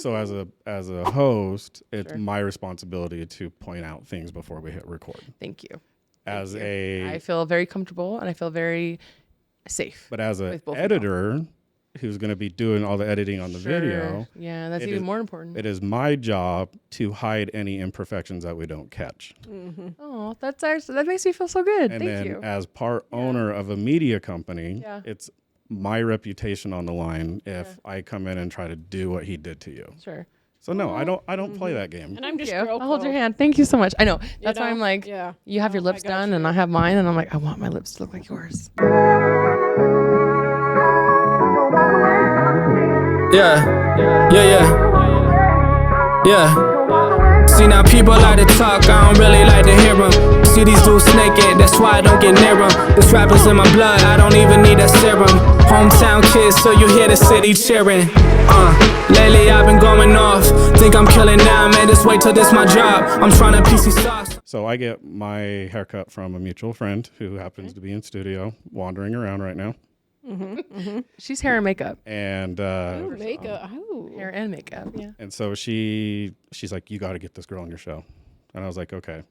So as a host, it's my responsibility to point out things before we hit record. Thank you. I feel very comfortable and I feel very safe. But as an editor who's going to be doing all the editing on the video, that's even more important. It is my job to hide any imperfections that we don't catch. Mm-hmm. Oh, that makes me feel so good. And Thank you. then as part owner of a media company, it's my reputation on the line if I come in and try to do what he did to you. Sure. So no, I don't play that game. And I'm just I'll hold your hand. Thank you so much. I know. That's why I'm like, you have your lips done and I have mine, and I'm like, I want my lips to look like yours. Yeah. See, now people like to talk, I don't really like to hear them. See these dudes naked, that's why I don't get near them. This rapper's in my blood, I don't even need that serum. Hometown kids, so you hear the city cheering. Lately I've been going off, think I'm killing now, man, just wait till this my job. I'm trying to PC sauce. So I get my haircut from a mutual friend who happens to be in studio, wandering around right now. She's hair and makeup. And makeup. Hair and makeup, yeah. And so she's like, you got to get this girl on your show. And I was like, okay.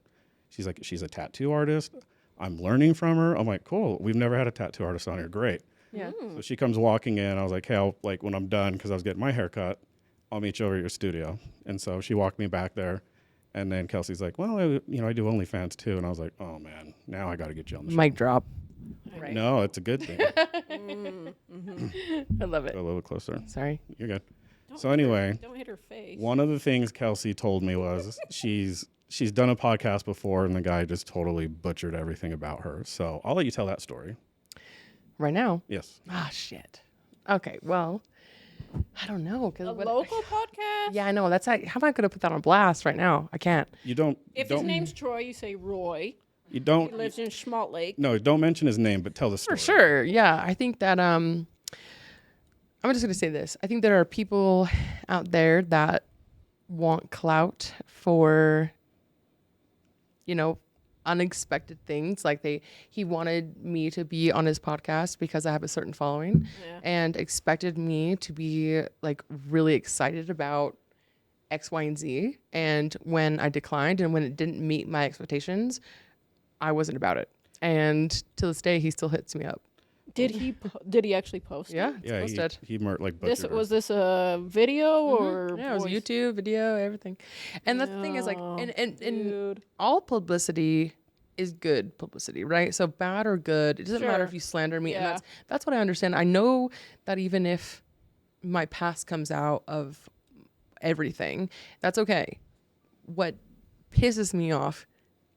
She's like, she's a tattoo artist. I'm learning from her. I'm like, cool. We've never had a tattoo artist on here. Great. Yeah. So she comes walking in. I was like, hey, when I'm done, because I was getting my hair cut, I'll meet you over at your studio. And so she walked me back there. And then Kelsey's like, well, I do OnlyFans too. And I was like, oh, man, now I got to get you on the show. Mic drop. Right. No, it's a good thing. I love it. Go a little closer. Sorry. You're good. So anyway, don't hit her face. One of the things Kelsey told me was she's done a podcast before and the guy just totally butchered everything about her. So I'll let you tell that story. Right now? Yes. Ah, shit. Okay, well, I don't know. A local podcast? Yeah, I know. How am I going to put that on blast right now? I can't. You don't. If his name's Troy, you say Roy. You don't. He lives in Schmaltz Lake. No, don't mention his name, but tell the story. For sure. Yeah, I think that I'm just going to say this. I think there are people out there that want clout for, unexpected things. Like he wanted me to be on his podcast because I have a certain following and expected me to be like really excited about X, Y, and Z. And when I declined and when it didn't meet my expectations, I wasn't about it. And to this day, he still hits me up. Did he actually post? Yeah, it? it's posted. He like Was this a video or? Yeah, it was YouTube, video, everything. And the thing is, like, and all publicity is good publicity, right? So bad or good, it doesn't matter if you slander me. And that's what I understand. I know that even if my past comes out of everything, that's okay. What pisses me off,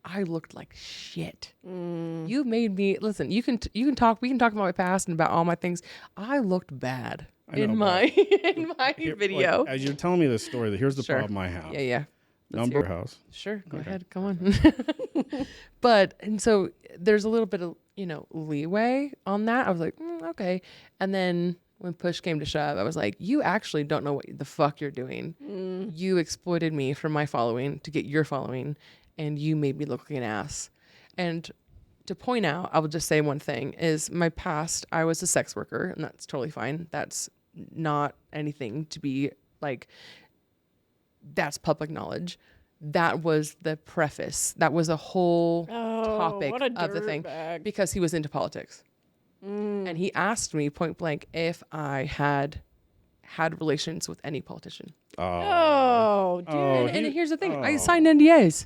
I looked like shit. You made me listen. We can talk about my past and about all my things. I looked bad in my video. Like, as you're telling me this story, here's the problem I have. Yeah. Number house. Sure, go ahead. Come on. And so there's a little bit of leeway on that. I was like, okay. And then when push came to shove, I was like, you actually don't know what the fuck you're doing. You exploited me for my following to get your following. And you made me look like an ass. And to point out, I will just say one thing, is my past, I was a sex worker, and that's totally fine. That's not anything to be like, that's public knowledge. That was the preface. That was a whole topic of the thing. Because he was into politics. And he asked me point blank if I had relations with any politician. Dude. And here's the thing. I signed NDAs.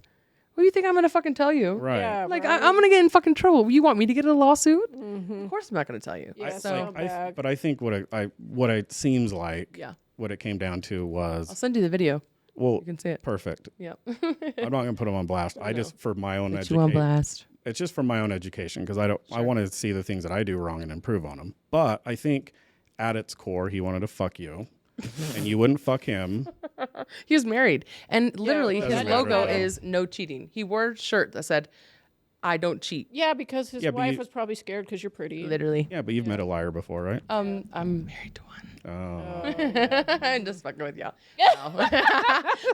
What do you think I'm going to fucking tell you? Right. Yeah, like, I'm going to get in fucking trouble. You want me to get in a lawsuit? Of course I'm not going to tell you. Yeah, but I think what it seems like, what it came down to was... I'll send you the video. Well, you can see it. Perfect. Yep. I'm not going to put them on blast. I just, for my own education. You on blast. It's just for my own education because I want to see the things that I do wrong and improve on them. But I think at its core, he wanted to fuck you. And you wouldn't fuck him. He was married. And literally his logo right. is no cheating. He wore a shirt that said, I don't cheat. Yeah, because his wife was probably scared because you're pretty. Literally. Yeah, but you've met a liar before, right? I'm married to one. Oh. I'm just fucking with y'all.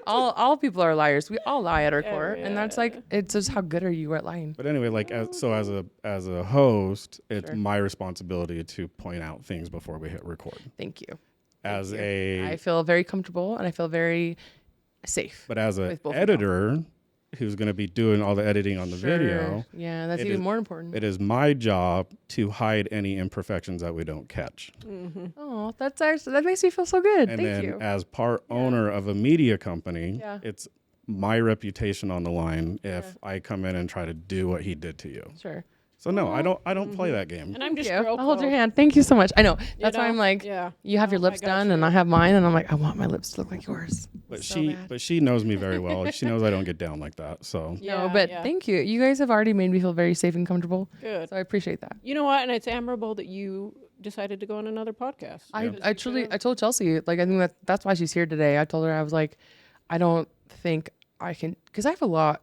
all people are liars. We all lie at our core. And that's like, it's just how good are you at lying? But anyway, like as a host, it's my responsibility to point out things before we hit record. Thank you. as I feel very comfortable and I feel very safe. But as an with both editor who's going to be doing all the editing on the video, yeah, that's even more important. it is my job to hide any imperfections that we don't catch. Oh, that makes me feel so good. And Thank then you. as part owner of a media company, Yeah. it's my reputation on the line if I come in and try to do what he did to you. Sure. So no, I don't play that game. And I'm just I'll girl hold your code. hand. Thank you so much. I know. That's why know? I'm like, Yeah. you have your No, I lips got done you. and I have mine and I'm like, I want my lips to look like yours. But So bad. but she knows me very well. She knows I don't get down like that. So No, but thank you. You guys have already made me feel very safe and comfortable. Good. So I appreciate that. You know what? And it's admirable that you decided to go on another podcast. I told Chelsea, like, I think that's why she's here today. I told her, I was like, I don't think I can, because I have a lot,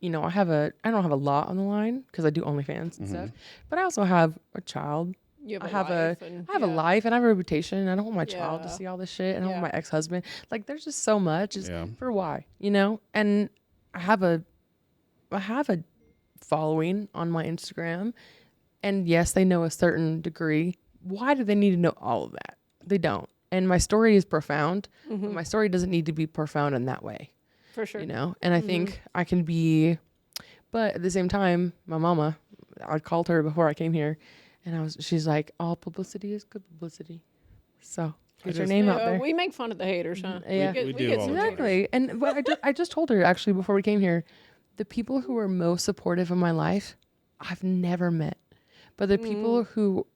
I don't have a lot on the line because I do OnlyFans and stuff, but I also have a child. You I have have a a life and I have a reputation. I don't want my child to Yeah. see all this shit. And I don't want Yeah. my ex-husband. Like, there's just so much. It's Yeah. for why, And I have a following on my Instagram, and yes, they know a certain degree. Why do they need to know all of that? They don't. And my story is profound, but my story doesn't need to be profound in that way. For sure. And I think I can be, but at the same time, my mama, I called her before I came here, and she's like, all publicity is good publicity. So get your name out there. We make fun of the haters, huh? Yeah. We do all the time. Exactly. And what I just told her actually before we came here, the people who are most supportive of my life, I've never met, but the people who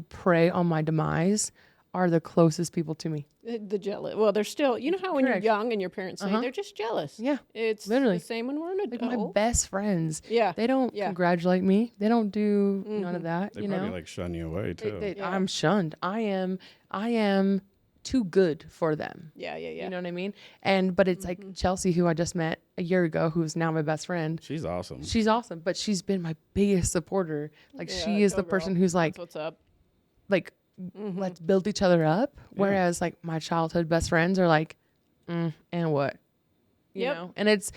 prey on my demise are the closest people to me. The jealous. Well, they're still, you know how when Correct. you're young and your parents say they're just jealous. Yeah. It's Literally. the same when we're an Like adult. my best friends. Yeah. They don't Yeah. congratulate me. They don't do none of that. They probably like shun you away too. Yeah. I'm shunned. I am too good for them. Yeah. You know what I mean? But it's like Chelsea, who I just met a year ago, who's now my best friend. She's awesome. She's awesome, but she's been my biggest supporter. Like, she is go the person girl. who's like, That's what's up. let's build each other up. Whereas like my childhood best friends are like, and what? You know? And it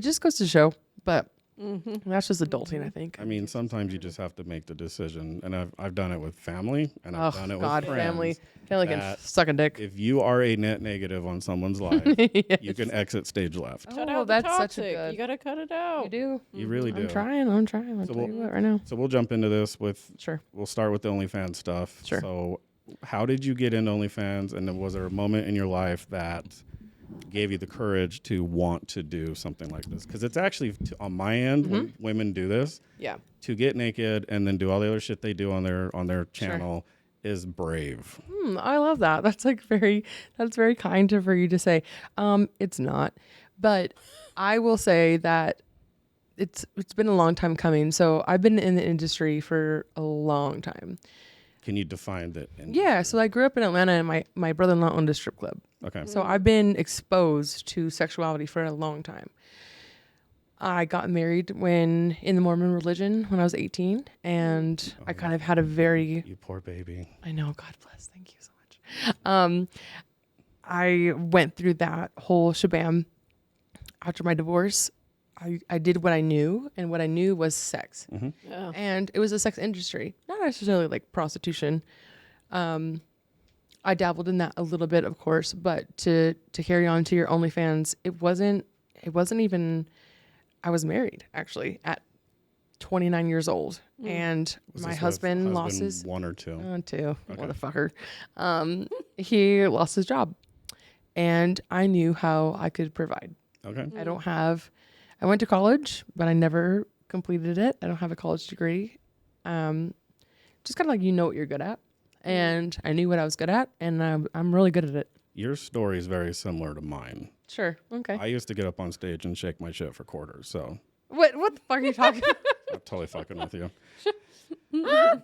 just goes to show, but that's just adulting, I think. I mean, sometimes you just have to make the decision, and I've done it with family, and I've done it with friends. family can that suck a dick. If you are a net negative on someone's life, you can exit stage left. Cut Oh, out the that's such a toxic. good. You gotta cut it out. You do. You really do. I'm trying. I'll tell you what right now. So we'll jump into this with. Sure. We'll start with the OnlyFans stuff. Sure. So, how did you get into OnlyFans, and then was there a moment in your life that gave you the courage to want to do something like this? Because it's actually on my end when women do this. Yeah. To get naked and then do all the other shit they do on their channel is brave. I love that. That's very kind for you to say. It's not, but I will say that it's been a long time coming. So I've been in the industry for a long time. Can you define that? Yeah. So I grew up in Atlanta, and my brother-in-law owned a strip club. Okay. So I've been exposed to sexuality for a long time. I got married in the Mormon religion when I was 18, and I kind of had a very, You poor baby. I know, God bless, thank you so much. I went through that whole shabam. After my divorce, I did what I knew, and what I knew was sex. Yeah. And it was a sex industry, not necessarily like prostitution. I dabbled in that a little bit, of course, but to carry on to your OnlyFans, it wasn't even, I was married actually at 29 years old, and Was my this with husband lost his one or two. two, Okay. motherfucker. He lost his job, and I knew how I could provide. Okay. I went to college, but I never completed it. I don't have a college degree. Just kind of like, what you're good at. And I knew what I was good at, and I'm really good at it. Your story is very similar to mine. Sure. Okay. I used to get up on stage and shake my shit for quarters, so What the fuck are you talking about? I'm totally fucking with you.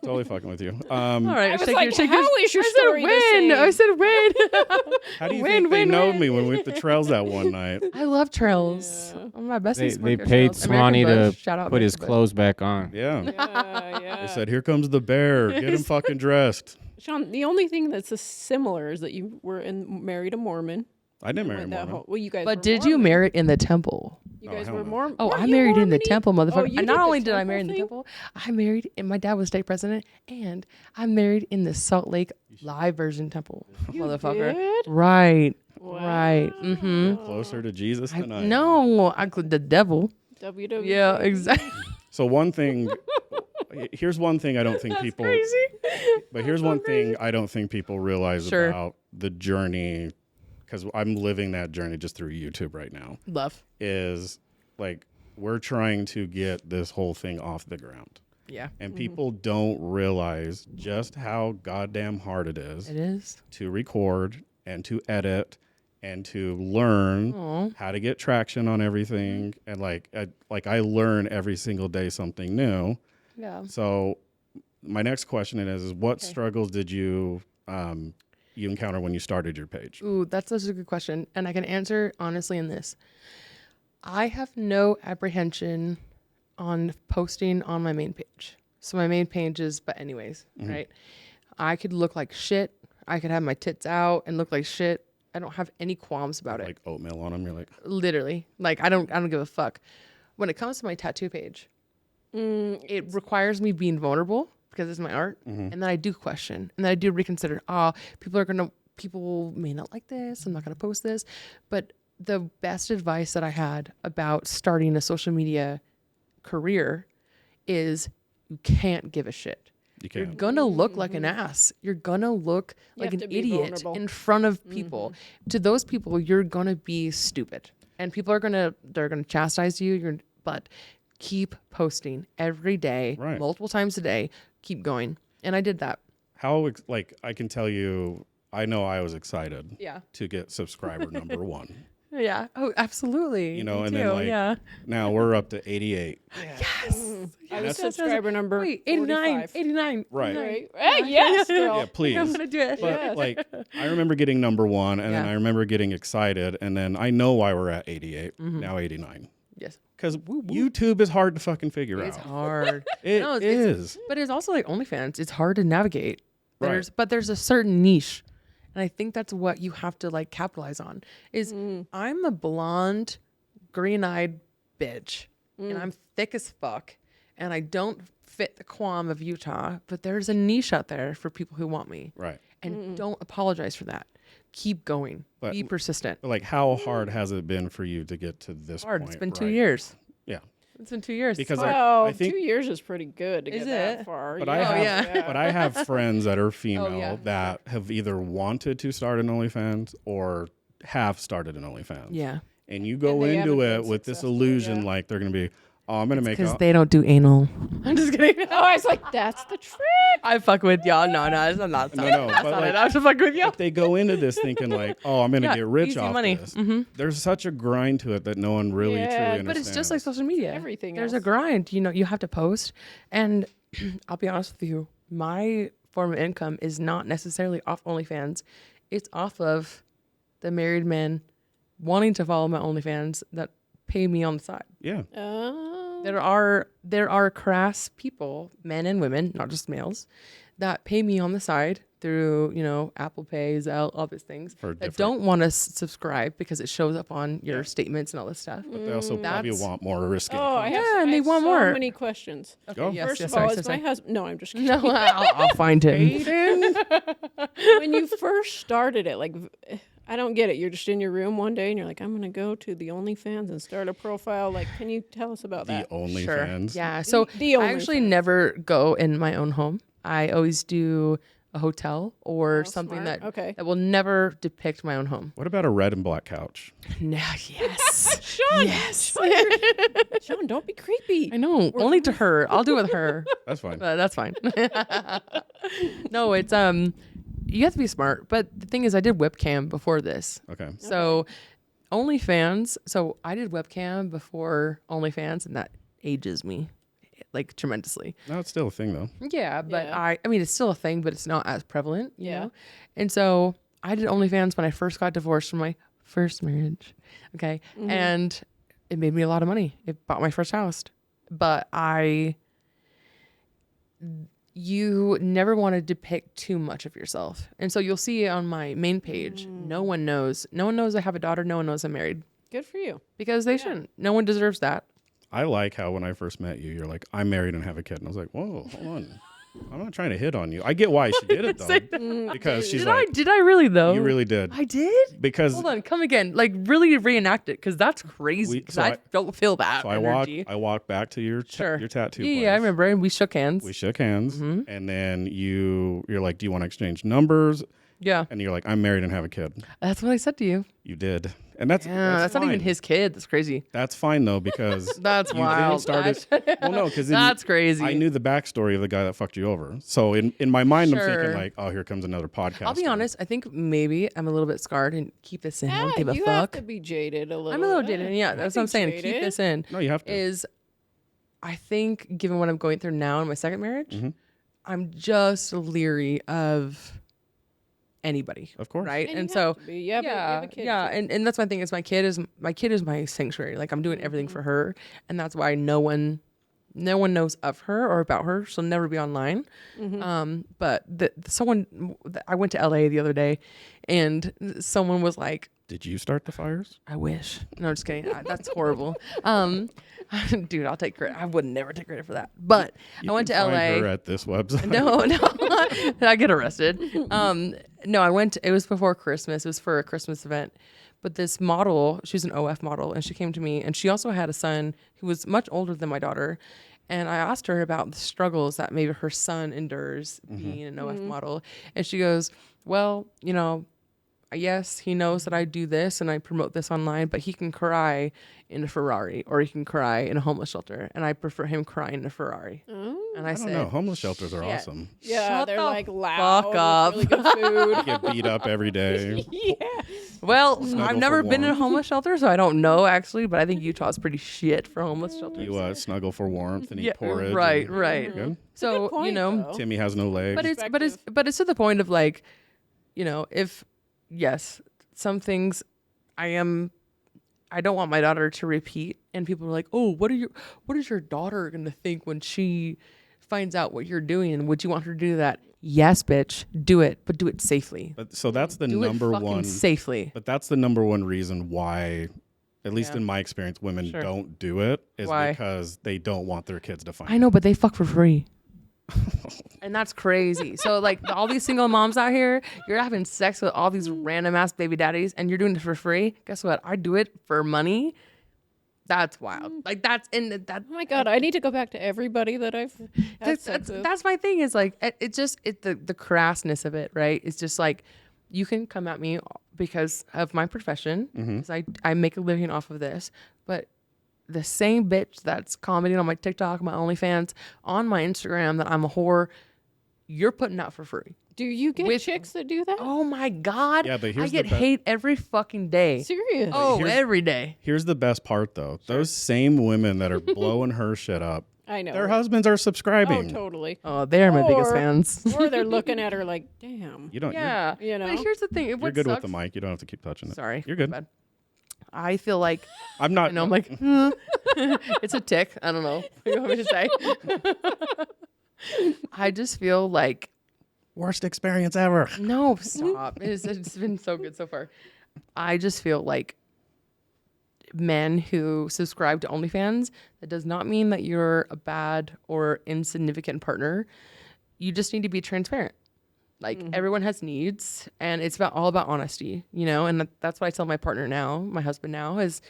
Totally fucking with you. All right. I was shake like, your, how is your I said story the win. same? I said win. How do you Win, think they win, know win. me when we went to trails that one night? I love trails. Oh, my best They paid Swanee to put his clothes back on. Yeah. Yeah. They said, "Here comes the bear. Get him fucking dressed." Sean, the only thing that's similar is that you were married a Mormon. I didn't marry a Went that Mormon. whole- well, you guys. But were did you Mormon. marry in the temple? You Oh, guys hell were no. Mormon. Oh, Were I you married in the Mormon-y? temple, motherfucker. Oh, you And did not the only did I marry in the thing? temple, I married, and my dad was state president, and I married in the Salt Lake live version temple, You motherfucker. did? Right. Wow. Right. Mm-hmm. You're closer to Jesus than I am. No, the devil. WWE. Yeah, exactly. So one thing, here's one thing I don't think people. Crazy. But here's one thing I don't think people realize about the journey, because I'm living that journey just through YouTube right now. Love. Is like we're trying to get this whole thing off the ground. Yeah. And people don't realize just how goddamn hard it is. It is. To record and to edit and to learn how to get traction on everything. And like I learn every single day something new. Yeah. So my next question is what struggles did you encounter when you started your page? Ooh, that's such a good question. And I can answer honestly in this. I have no apprehension on posting on my main page. So my main page is, but anyways, right? I could look like shit. I could have my tits out and look like shit. I don't have any qualms about it. Like oatmeal on them, you're like literally. Like I don't give a fuck. When it comes to my tattoo page, it requires me being vulnerable because it's my art. And then I do question and then I do reconsider. People may not like this. I'm not gonna post this. But the best advice that I had about starting a social media career is you can't give a shit. You're gonna look like an ass. You're gonna look like an idiot in front of people. To those people, you're gonna be stupid, and people are gonna chastise you. But keep posting every day, multiple times a day. Keep going, and I did that. I can tell you, I know I was excited. To get subscriber number 1. Yeah. Oh, absolutely. You know, and then now we're up to 88. Yes. I was subscriber number 89. 89. Right. Hey, yes, girl. Yeah, please. I'm gonna do it. But I remember getting number 1, and then I remember getting excited, and then I know why we're at 88, now 89. Yes. Because YouTube is hard to fucking figure out. It's hard. It is. But it's also like OnlyFans. It's hard to navigate. But there's a certain niche. And I think that's what you have to like capitalize on is I'm a blonde, green-eyed bitch and I'm thick as fuck and I don't fit the qualm of Utah, but there's a niche out there for people who want me. Right. And don't apologize for that. Keep going. Be persistent. Like how hard has it been for you to get to this point? It's been 2 years. Yeah. It's been 2 years. Because I think 2 years is pretty good to get that far. But I have friends that are female that have either wanted to start an OnlyFans or have started an OnlyFans. Yeah. And you go into it with this illusion like they're going to be, I'm going to make because they don't do anal. I'm just kidding. I was like, that's the trick. I fuck with y'all. No, it's not. No, but like, I'm just fucking with y'all. If they go into this thinking like, I'm going to get rich off money. This. There's such a grind to it that no one really truly understands. But it's just like social media. Everything There's else. a grind. You know, you have to post. And I'll be honest with you, my form of income is not necessarily off OnlyFans. It's off of the married men wanting to follow my OnlyFans that pay me on the side. Yeah. There are crass people, men and women, not just males, that pay me on the side through, Apple Pay, Zelle, all these things that don't want to subscribe because it shows up on your statements and all this stuff. But they also probably want more risky. And they want more. So many questions. Okay, yes, First of all, is my husband? No, I'm just kidding. No, I'll find him. When you first started it, like, I don't get it. You're just in your room one day and you're like, I'm going to go to the OnlyFans and start a profile. Like, can you tell us about that? The OnlyFans? Sure. Yeah. So I actually never go in my own home. I always do a hotel or something that will never depict my own home. What about a red and black couch? No, yes. Sean, yes. Sean, don't be creepy. I know. Only to her. I'll do it with her. That's fine. That's fine. No, it's you have to be smart. But the thing is, I did webcam before this. Okay. So OnlyFans. So I did webcam before OnlyFans, and that ages me like tremendously. No, it's still a thing though. Yeah, but I mean, it's still a thing, but it's not as prevalent, you know? And so I did OnlyFans when I first got divorced from my first marriage. Okay. And it made me a lot of money. It bought my first house. But you never want to depict too much of yourself. And so you'll see on my main page, no one knows I have a daughter. No one knows I'm married. Good for you. Because they shouldn't. No one deserves that. I like how when I first met you, you're like, I'm married and have a kid. And I was like, whoa, hold on. I'm not trying to hit on you. I get why she did it though, because she's Did I really though? you really did. I did. Because hold on, come again. Like really reenact it, because that's crazy. I don't feel that. So energy. I walked back to your your tattoo place. Yeah, I remember, and we shook hands. And then you're like, do you want to exchange numbers? Yeah. And you're like, I'm married and have a kid. That's what I said to you. You did. And that's not even his kid. That's crazy. That's fine though, because that's wild. Well, no, because that's crazy. I knew the backstory of the guy that fucked you over. So in my mind, I'm thinking like, oh, here comes another podcast. I'll be honest. I think maybe I'm a little bit scarred and keep this in. I don't give a fuck. You have to be jaded a little. I'm a little jaded. Yeah, that's what I'm saying. Jaded. Keep this in. No, you have to. I think given what I'm going through now in my second marriage, I'm just leery of anybody, of course, right? And so and that's my thing is my kid is my sanctuary. Like I'm doing everything for her, and that's why no one knows of her or about her. She'll never be online. But I went to LA the other day, and someone was like, did you start the fires? I wish. No, just kidding. That's horrible. Dude, I'll take credit. I would never take credit for that. But I went to LA. Her at this website. No, I get arrested. No, I went. It was before Christmas. It was for a Christmas event. But this model, she's an OF model, and she came to me, and she also had a son who was much older than my daughter. And I asked her about the struggles that maybe her son endures being an OF model, and she goes, "Well, yes, he knows that I do this and I promote this online, but he can cry in a Ferrari or he can cry in a homeless shelter. And I prefer him crying in a Ferrari." And I said, don't know. Homeless shelters are awesome. Yeah, they're like loud. Fuck up. Really good food. You get beat up every day. Yeah. Well, Snuggle I've never been in a warmth. homeless shelter, so I don't know actually, but I think Utah's pretty shit for homeless shelters. You snuggle for warmth and eat porridge. Right. Good. So, point, though. Timmy has no legs. but it's to the point of like, if yes, some things I don't want my daughter to repeat, and people are like, "Oh, what is your daughter going to think when she finds out what you're doing? And would you want her to do that?" Yes, bitch, do it, but do it safely. But so that's the do number it fucking one safely. But that's the number one reason why, at least in my experience, women don't do it is because they don't want their kids to find. I know, but they fuck for free. And that's crazy. So like all these single moms out here, you're having sex with all these random ass baby daddies and you're doing it for free. Guess what? I do it for money. That's wild. Like that's in that. Oh my God, I need to go back to everybody that I've had sex with. That's my thing is like, the crassness of it, right? It's just like, you can come at me because of my profession, because I make a living off of this, but the same bitch that's commenting on my TikTok, my OnlyFans, on my Instagram that I'm a whore, you're putting out for free. Do you get chicks that do that? Oh my God. Yeah, but I get hate every fucking day. Serious? Oh, every day. Here's the best part though. Those same women that are blowing her shit up, I know. their husbands are subscribing. Oh, totally. Oh, they're my biggest fans. Or they're looking at her like, damn. You don't. Yeah. But here's the thing. You're good with the mic. You don't have to keep touching it. Sorry. You're good. Bad. I feel like I'm not. I'm like, it's a tick. I don't know. What you want me to say? I just feel like Worst experience ever. no, stop. It's been so good so far. I just feel like men who subscribe to OnlyFans, that does not mean that you're a bad or insignificant partner. You just need to be transparent. Like everyone has needs, and it's all about honesty, and that's what I tell my partner now, my husband now, is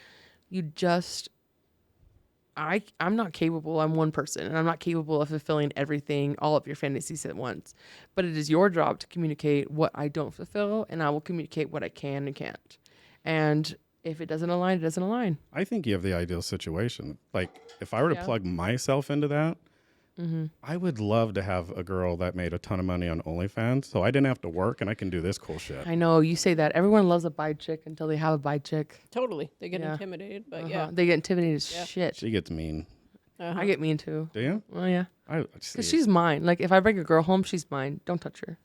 I'm not capable. I'm one person, and I'm not capable of fulfilling everything, all of your fantasies at once. But it is your job to communicate what I don't fulfill, and I will communicate what I can and can't. And if it doesn't align, it doesn't align. I think you have the ideal situation. Like, if I were to plug myself into that, I would love to have a girl that made a ton of money on OnlyFans, so I didn't have to work and I can do this cool shit. I know you say that. Everyone loves a bi chick until they have a bi chick. Totally. They get intimidated, but They get intimidated as shit. She gets mean. I get mean too. Do you? Oh yeah. Because she's mine. Like if I bring a girl home, she's mine. Don't touch her.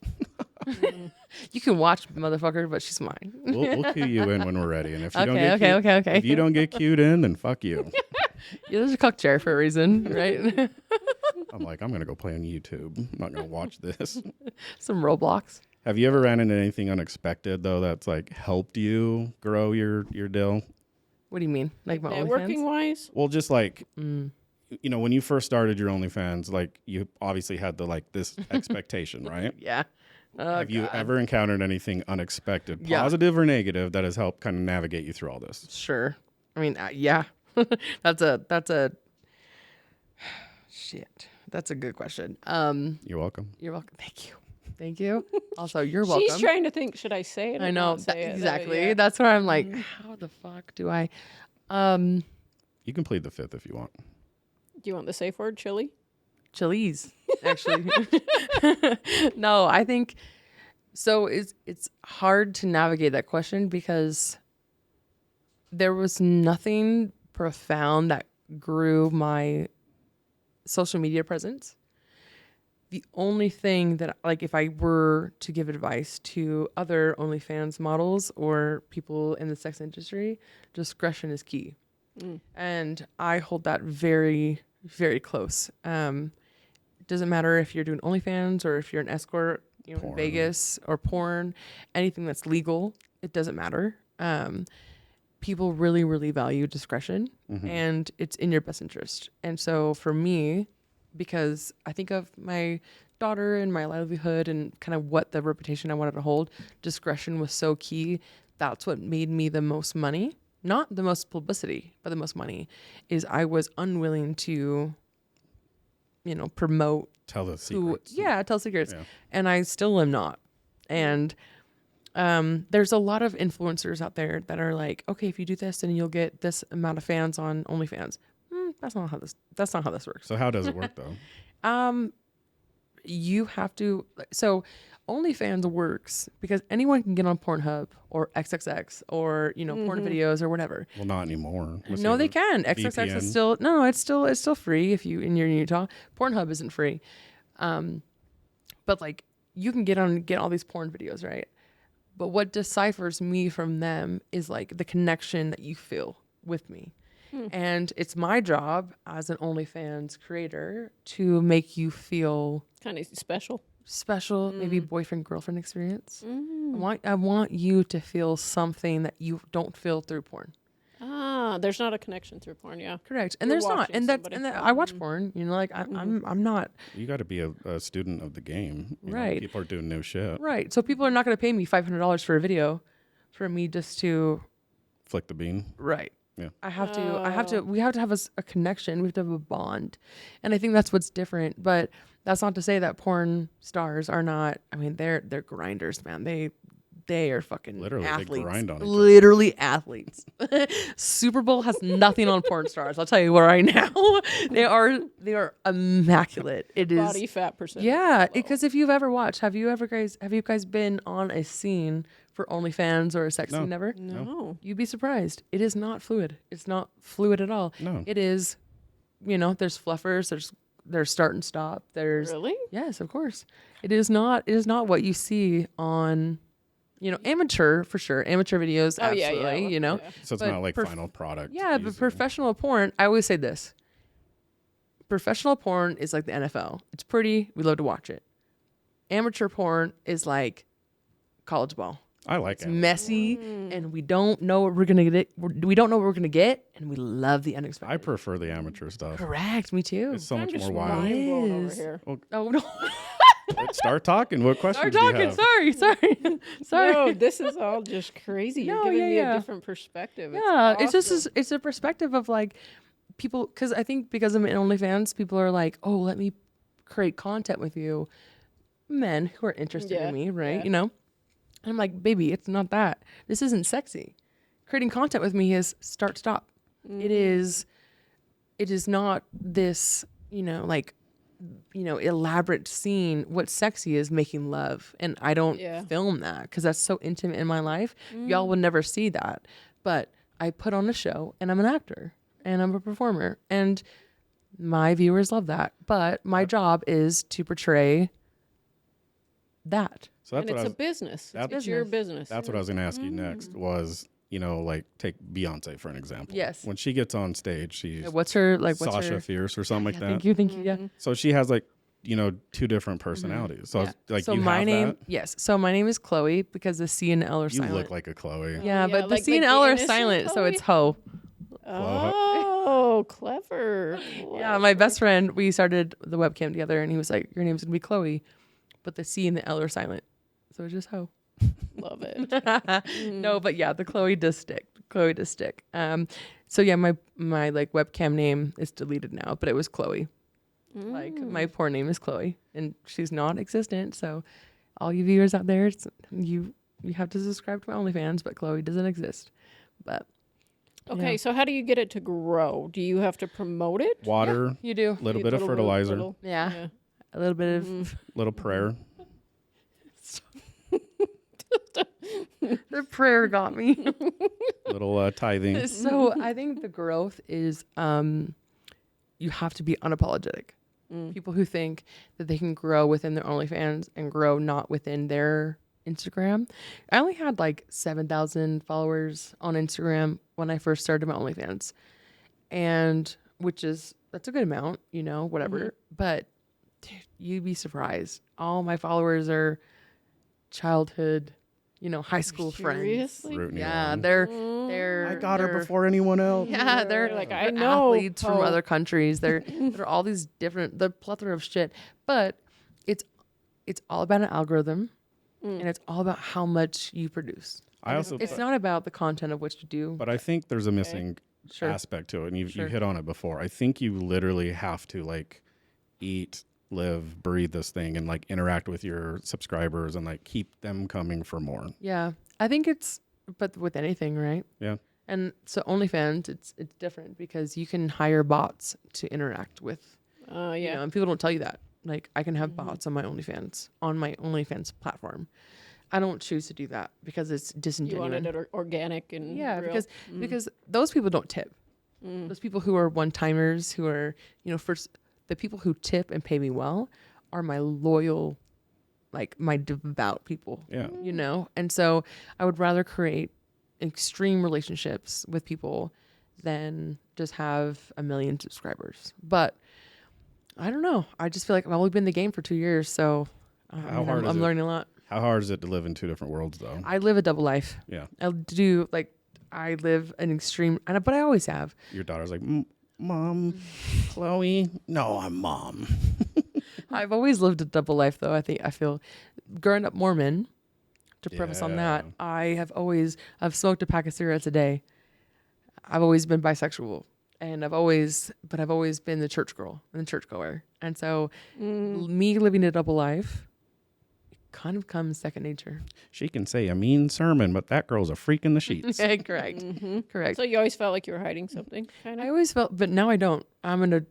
You can watch, motherfucker, but she's mine. We'll cue you in when we're ready, and if you don't get okay. if you don't get cued in, then fuck you. Yeah, there's a cuck chair for a reason, right? I'm like, I'm gonna go play on YouTube. I'm not gonna watch this. Some Roblox. Have you ever ran into anything unexpected though that's like helped you grow your deal? What do you mean? Like my networking OnlyFans? wise? Well, just like you know, when you first started your OnlyFans, like you obviously had this expectation, right? Yeah. Have you ever encountered anything unexpected, Yeah. positive or negative, that has helped kind of navigate you through all this? Sure. I mean, yeah. That's a shit. That's a good question. You're welcome. You're welcome. Thank you. Also, you're welcome. She's trying to think, should I say it? I or know not say it? exactly. Yeah. That's where I'm like, how the fuck do I? You can plead the fifth if you want. Do you want the safe word, chili? Chili's, actually. No, I think so. It's hard to navigate that question because there was nothing profound that grew my social media presence. The only thing that, like, if I were to give advice to other OnlyFans models or people in the sex industry, discretion is key. And I hold that very, very close. Doesn't matter if you're doing OnlyFans or if you're an escort, you know, in Vegas, or porn, anything that's legal, it doesn't matter. People really, really value discretion, and it's in your best interest. And so for me, because I think of my daughter and my livelihood and kind of what the reputation I wanted to hold, discretion was so key. That's what made me the most money. Not the most publicity, but the most money. Is I was unwilling to, you know, promote. Tell the secrets. Tell secrets. Yeah. And I still am not. And there's a lot of influencers out there that are like, okay, if you do this, then you'll get this amount of fans on OnlyFans. That's not how this works. So how does it work though? You have to. So OnlyFans works because anyone can get on Pornhub or XXX or, you know, porn videos or whatever. Well, not anymore. No, they can. XXX is still it's still free if you're in Utah. Pornhub isn't free, but like you can get all these porn videos, right? But what deciphers me from them is like the connection that you feel with me. And it's my job as an OnlyFans creator to make you feel Kind of special. Maybe boyfriend-girlfriend experience. I want you to feel something that you don't feel through porn. There's not a connection through porn, yeah. Correct. And You're there's not. watching And that's somebody. I watch porn, you know, like I'm not. You got to be a student of the game. You know, Right. people are doing new shit. Right. So people are not going to pay me $500 for a video for me just to. Flick the bean. Right. Yeah. We have to have a connection. We have to have a bond. And I think that's what's different. But that's not to say that porn stars are not, I mean, they're grinders, man. They are fucking Literally, athletes. they grind on each other. Literally athletes. Super Bowl has nothing on porn stars. I'll tell you right now. They are immaculate. It is Body fat percentage. Yeah, because if you've ever watched, have you guys been on a scene for OnlyFans or a sex scene ever? No. You'd be surprised. It is not fluid. It's not fluid at all. No. It is, you know, there's fluffers, there's start and stop. There's Really? Yes, of course. It is not what you see on, you know, amateur for sure. Amateur videos, Oh, yeah, absolutely, yeah. you know. Yeah. So it's But not like final product. Yeah, but professional porn, I always say this. Professional porn is like the NFL. It's pretty. We love to watch it. Amateur porn is like college ball. I like It's it. messy, and we don't know what we're gonna get. We don't know what we're gonna get, and we love the unexpected. I prefer the amateur stuff. Correct. Me too. It's so I'm much just more wild. mind blown over Yes. here. Oh no! Let's start talking. What questions Start do you talking. have? Sorry. No, this is all just crazy. You're No, giving me yeah. a different perspective. Yeah, it's awesome. it's a perspective of like people, because I think because I'm in OnlyFans, people are like, oh, let me create content with you, men who are interested Yeah, in me, right? yeah. You know, and I'm like, baby, it's not that. This isn't sexy. Creating content with me is start stop. It is not this, you know, like, you know, elaborate scene. What's sexy is making love, and I don't film that because that's so intimate in my life. Y'all will never see that, but I put on a show, and I'm an actor, and I'm a performer, and my viewers love that. But my job is to portray that. So And it's a business. It's your business. That's what I was going to ask you next was, you know, like take Beyonce for an example. Yes. When she gets on stage, she's What's her Sasha Fierce or something like that. Thank you. Yeah. So she has like, you know, two different personalities. So it's like, So you my have name, that. yes. So my name is Chloe because the C and L are You silent. look like a Chloe. Yeah, but the like C and the L are innocent silent, so Chloe? it's ho. Oh, Oh, clever. Yeah, my best friend, we started the webcam together, and he was like, your name's going to be Chloe, but the C and the L are silent. So it's just Ho. Love it. No, but yeah, the Chloe does stick. So yeah, my like webcam name is deleted now, but it was Chloe. Like my poor name is Chloe, and she's not existent. So all you viewers out there, you have to subscribe to my OnlyFans, but Chloe doesn't exist. But okay, so how do you get it to grow? Do you have to promote it? Water, you do. a little bit of fertilizer, Yeah. A little bit of little prayer. the prayer got me. Little tithing. So I think the growth is you have to be unapologetic. People who think that they can grow within their OnlyFans and grow not within their Instagram. I only had like 7,000 followers on Instagram when I first started my OnlyFans, and that's a good amount, whatever. But dude, you'd be surprised. All my followers are childhood, high school friends. Yeah, they're I got her before anyone else. Yeah, they're like, I know athletes from other countries. They're all these different, the plethora of shit. But it's all about an algorithm, and it's all about how much you produce. It's not about the content of what you do. But I think there's a missing aspect to it, and you hit on it before. I think you literally have to like eat, live, breathe this thing, and like interact with your subscribers and like keep them coming for more. Yeah, I think but with anything, right? Yeah. And so OnlyFans, it's different because you can hire bots to interact with. And people don't tell you that. Like I can have bots on my OnlyFans platform. I don't choose to do that because it's disingenuous. You wanted it organic and real. Because those people don't tip. Those people who are one-timers, who are the people who tip and pay me well are my loyal, like my devout people. Yeah. And so I would rather create extreme relationships with people than just have 1 million subscribers. But I don't know. I just feel like I've only been in the game for 2 years, so I'm learning a lot. How hard is it to live in two different worlds, though? I live a double life. Yeah. I live an extreme, but I always have. Your daughter's like, Mom, Chloe. No, I'm Mom. I've always lived a double life, though. I feel growing up Mormon, to preface on that, I've smoked a pack of cigarettes a day. I've always been bisexual, and I've always been the church girl and the churchgoer. And so me living a double life kind of comes second nature. She can say a mean sermon, but that girl's a freak in the sheets. Yeah, correct. Correct. So you always felt like you were hiding something, kind of? I always felt, but now I don't. I'm an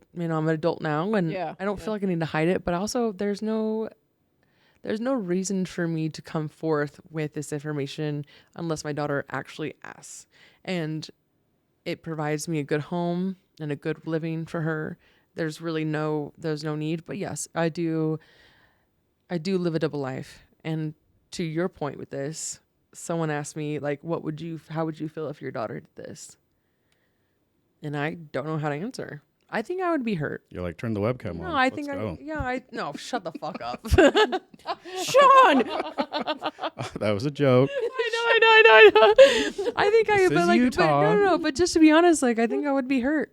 adult now, and I don't feel like I need to hide it. But also, there's no reason for me to come forth with this information unless my daughter actually asks, and it provides me a good home and a good living for her. There's no need. But yes, I do live a double life. And to your point with this, someone asked me, like, how would you feel if your daughter did this? And I don't know how to answer. I think I would be hurt. You're like, turn the webcam on. No, I think no, shut the fuck up. Sean! That was a joke. I know. I think I This is Utah. but just to be honest, like, I think I would be hurt.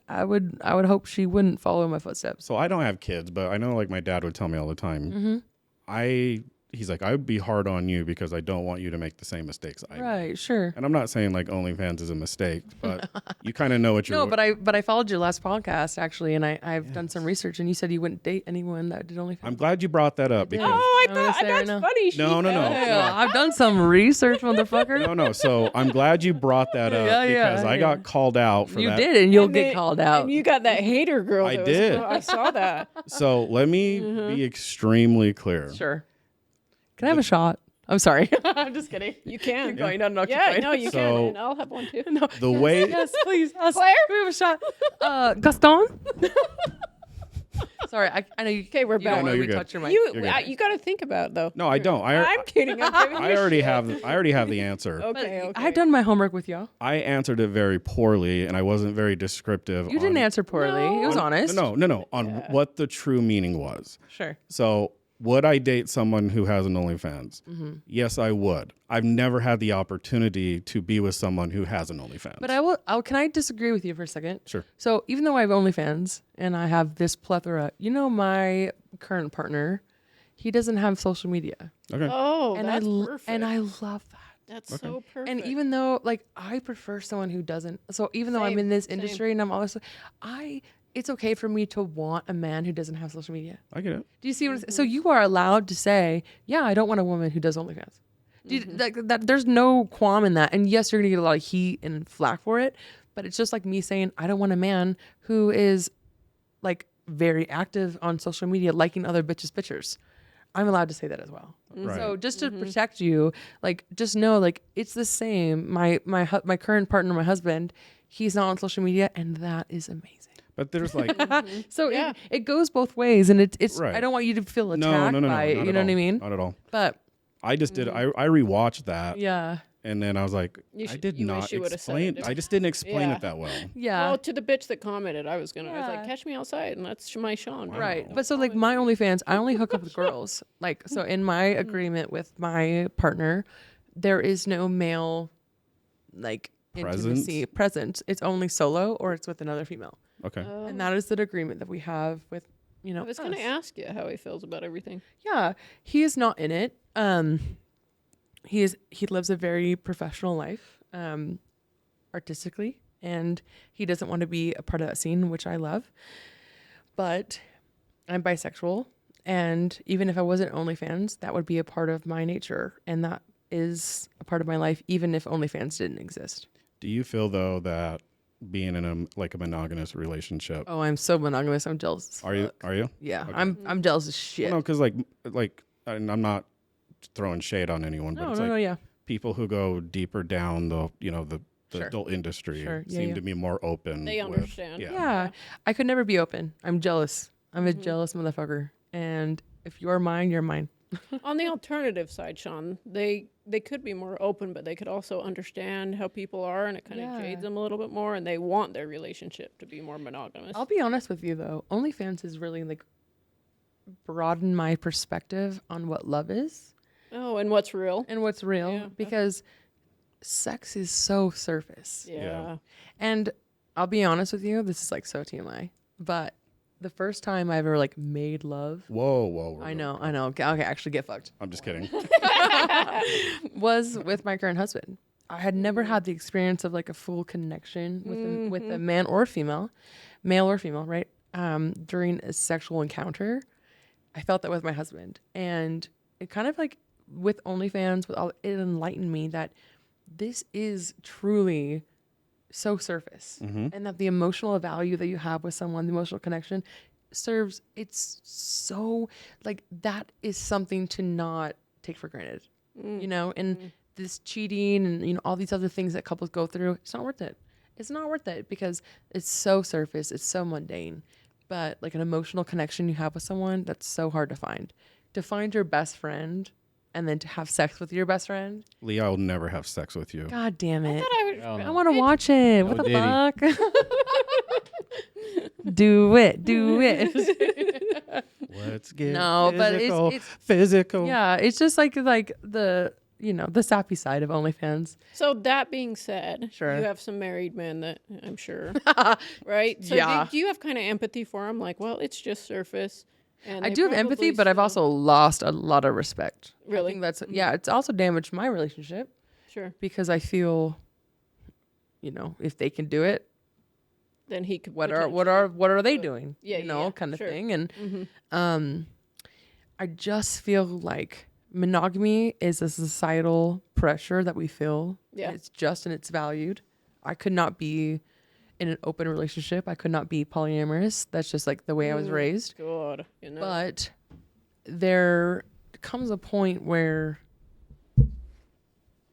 I would hope she wouldn't follow my footsteps. So I don't have kids, but I know like my dad would tell me all the time. He's like, I would be hard on you because I don't want you to make the same mistakes I made. Right, sure. And I'm not saying like OnlyFans is a mistake, but you kind of know what you're. No, but I followed your last podcast actually, and I've done some research, and you said you wouldn't date anyone that did OnlyFans. I'm glad you brought that up because I I'm gonna thought say that's right now. funny. No. I've done some research, motherfucker. No. So I'm glad you brought that up because I got called out for You that. did, and you'll get called out. And you got that hater girl. I did. I saw that. So let me be extremely clear. Sure. Can I have a shot? I'm sorry. I'm just kidding. You can. Keep going. No, keep Yeah, going. no, you So- can. And I'll have one too. No. The way Yes, please. Claire? Claire? Can we have a shot? Gaston? Sorry, I know you. Okay, we're You back. don't No, want you're me good. touch your mic. You You're good. you got to think about it, though. No, I don't. I'm kidding. I'm giving you I already shit. have the answer. Okay. I've done my homework with y'all. I answered it very poorly, and I wasn't very descriptive. You didn't answer poorly. No. It was on- honest. No, on what the true meaning was. Sure. So would I date someone who has an OnlyFans? Mm-hmm. Yes, I would. I've never had the opportunity to be with someone who has an OnlyFans. But I will. Can I disagree with you for a second? Sure. So even though I have OnlyFans and I have this plethora, my current partner, he doesn't have social media. Okay. Oh, and that's perfect. And I love that. That's so perfect. And even though, I prefer someone who doesn't. So even though I'm in this industry and I'm always, it's okay for me to want a man who doesn't have social media. I get it. Do you see what I'm saying? So you are allowed to say, yeah, I don't want a woman who does OnlyFans. There's no qualm in that. And yes, you're going to get a lot of heat and flack for it. But it's just like me saying, I don't want a man who is very active on social media, liking other bitches' pictures. I'm allowed to say that as well. Right. So just to protect you, just know, it's the same. My current partner, my husband, he's not on social media, and that is amazing. But there's So it goes both ways, and it's right. I don't want you to feel attacked by it. You know what I mean? Not at all. But I just did. I rewatched that. Yeah. And then I was like, I did not explain. I just didn't explain it that well. Yeah. Well, to the bitch that commented, I was like, catch me outside, and that's my Sean. Wow. Right. But so my OnlyFans, I only hook up with girls. So in my agreement with my partner, there is no male intimacy present. It's only solo or it's with another female. Okay. And that is the agreement that we have with I was going to ask you how he feels about everything. Yeah, he is not in it. He lives a very professional life, artistically, and he doesn't want to be a part of that scene, which I love. But I'm bisexual, and even if I wasn't OnlyFans, that would be a part of my nature, and that is a part of my life, even if OnlyFans didn't exist. Do you feel though that being in a monogamous relationship? Oh, I'm so monogamous. I'm jealous. Are you? Yeah, Okay. I'm jealous as shit. Well, no, because and I'm not throwing shade on anyone, but it's people who go deeper down the adult industry seem to be more open. They understand. Yeah. I could never be open. I'm jealous. I'm a jealous motherfucker. And if you're mine, you're mine. On the alternative side, Sean, they could be more open, but they could also understand how people are, and it kind of jades them a little bit more, and they want their relationship to be more monogamous. I'll be honest with you, though. OnlyFans has really broadened my perspective on what love is. Oh, and what's real. Yeah, because sex is so surface. Yeah. And I'll be honest with you, this is so TMI, but the first time I ever made love. Whoa. I know. Okay, actually get fucked. I'm just kidding. Was with my current husband. I had never had the experience of a full connection with a man or female, male or female, right? During a sexual encounter. I felt that with my husband, and it kind of with OnlyFans, it enlightened me that this is truly so surface, and that the emotional value that you have with someone, the emotional connection, it's so that is something to not take for granted, and this cheating and all these other things that couples go through, it's not worth it. It's not worth it because it's so surface, it's so mundane. But an emotional connection you have with someone, that's so hard to find. To find your best friend and then to have sex with your best friend. Lee, I'll never have sex with you. God damn it. I want to watch it. What the fuck? Do it. Let's get no, physical, but it's physical. Yeah, it's just the the sappy side of OnlyFans. So that being said, sure, you have some married men that I'm sure, right? So do you have kind of empathy for them? Well, it's just surface. And I do have empathy, but I've also lost a lot of respect. Really? I think that's it's also damaged my relationship. Sure. Because I feel, if they can do it, then he could. What are they doing? Yeah, kind of sure. thing. And I just feel like monogamy is a societal pressure that we feel. Yeah. It's just and it's valued. I could not be in an open relationship. I could not be polyamorous. That's just the way I was raised. God, But there comes a point where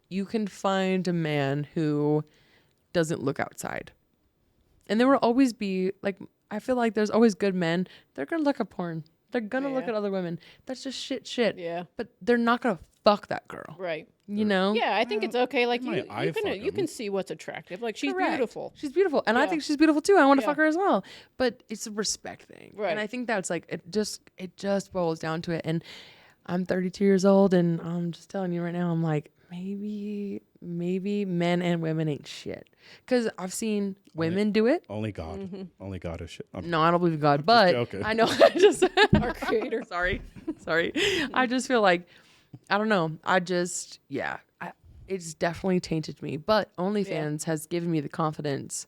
you can find a man who doesn't look outside. And there will always be I feel like there's always good men. They're going to look at porn. They're going to look at other women. That's just shit. Yeah. But they're not going to fuck that girl. Right. You know? Yeah, I think it's okay. Like my eye fuck you 'em. can see what's attractive. Like she's Correct. beautiful. She's beautiful. And I Yeah. think she's beautiful too. I want to Yeah. fuck her as well. But it's a respect thing. Right. And I think that's like, it just boils down to it. And I'm 32 years old and I'm just telling you right now, I'm like, maybe men and women ain't shit. Because I've seen women do it. Only God. Only God is shit. No, I don't believe in God, but joking. I know. I just Our creator. sorry. I just feel like, I don't know. It's definitely tainted me. But OnlyFans has given me the confidence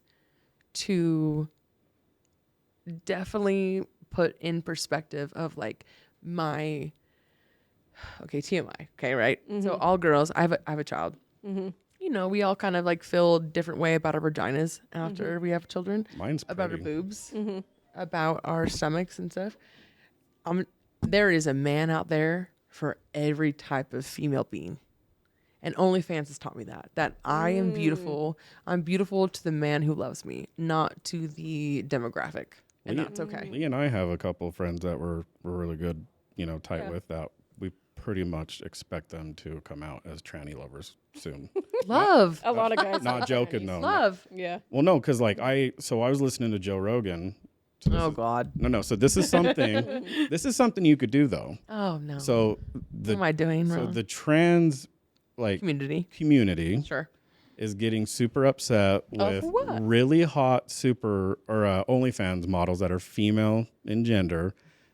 to definitely put in perspective of like my, okay, TMI. Okay, right? So all girls, I have a child. You know, we all kind of like feel a different way about our vaginas after we have children. Mine's About our pretty. boobs, about our stomachs and stuff. There is a man out there for every type of female being. And OnlyFans has taught me that I am beautiful. I'm beautiful to the man who loves me, not to the demographic. And that's okay. Lee and I have a couple of friends that we're really good, tight with that. We pretty much expect them to come out as tranny lovers soon. Love. A lot of guys. Not joking though. Love. Yeah. Well, no, because I was listening to Joe Rogan. So Oh, God. No. So this is something. This is something you could do though. Oh, no. So what am I doing wrong? the trans community Sure. is getting super upset with what? really hot OnlyFans models that are female in gender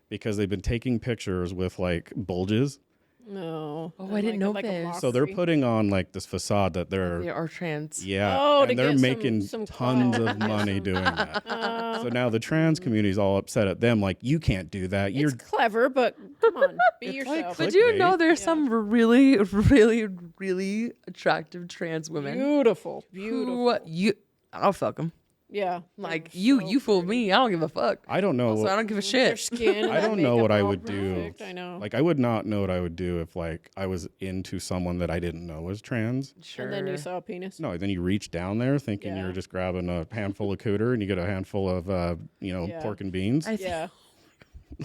because they've been taking pictures with like bulges. No. Oh, I didn't know a this. So they're mockery. putting on like this facade that They they're are trans. Oh, to and they're get making some tons clout. of money doing that. So now the trans community is all upset at them, like you can't do that. You're It's clever, but come on, be It's yourself. like But you clickbait. know there's some really, really, really attractive trans women Beautiful. I'll fuck them. Yeah. Like they're you so fooled pretty. me. I don't give a fuck. I don't know. So I don't give a Their shit. skin. I their don't know makeup, what I all would do. perfect, I know. Like I would not know what I would do if like I was into someone that I didn't know was trans. Sure. And then you saw a penis. No, then you reach down there thinking Yeah. you're just grabbing a handful of cooter and you get a handful of Yeah. pork and beans. Yeah.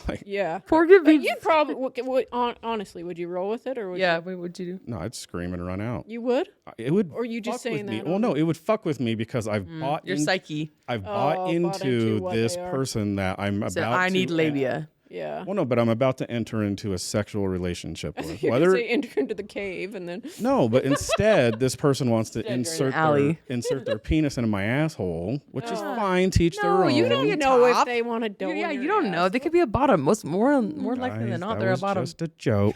Like Yeah. Pork and But beans. you'd probably honestly, would you roll with it or would Yeah. Wait, what'd you do? no, I'd scream and run out. you would? It would. Or you just fuck with saying me. that Well, on- no, it would fuck with me because I've bought Your in- psyche. I've bought bought into into what this they are. person that I'm about So to. I need labia. Yeah. Well, no, but I'm about to enter into a sexual relationship with. You Whether say enter into the cave and then no, but instead, this person wants to Instead, you're in insert an alley. their penis into my asshole, which is Oh. fine. Teach their No, own. you don't you get know top. if they want to do Yeah, you don't know. They could be a bottom. More likely Guys, than not, that they're a was bottom. just a joke.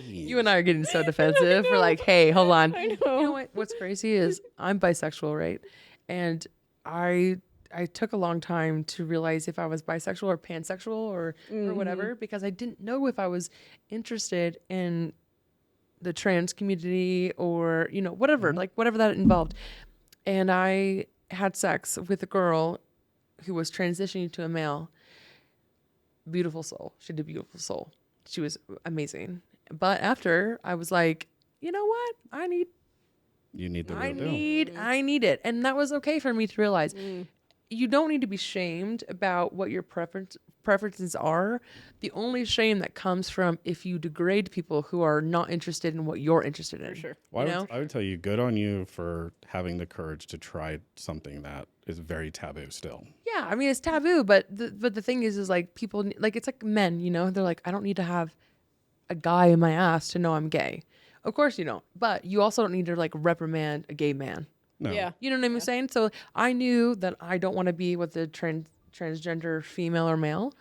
You and I are getting so defensive. We're like, hey, hold on. I know. You know what? What's crazy is I'm bisexual, right? And I took a long time to realize if I was bisexual or pansexual or whatever, because I didn't know if I was interested in the trans community or, whatever, like whatever that involved. And I had sex with a girl who was transitioning to a male. Beautiful soul. She had a beautiful soul. She was amazing. But after I was like, you know what? You need the real deal. I need it. And that was okay for me to realize. You don't need to be shamed about what your preferences are. The only shame that comes from if you degrade people who are not interested in what you're interested in. For sure. Well, I would tell you, good on you for having the courage to try something that is very taboo still. Yeah, I mean it's taboo, but the thing is like people like it's like men, they're like I don't need to have a guy in my ass to know I'm gay. Of course you don't, but you also don't need to like reprimand a gay man. No. Yeah. You know what I'm saying? So I knew that I don't want to be with the transgender female or male,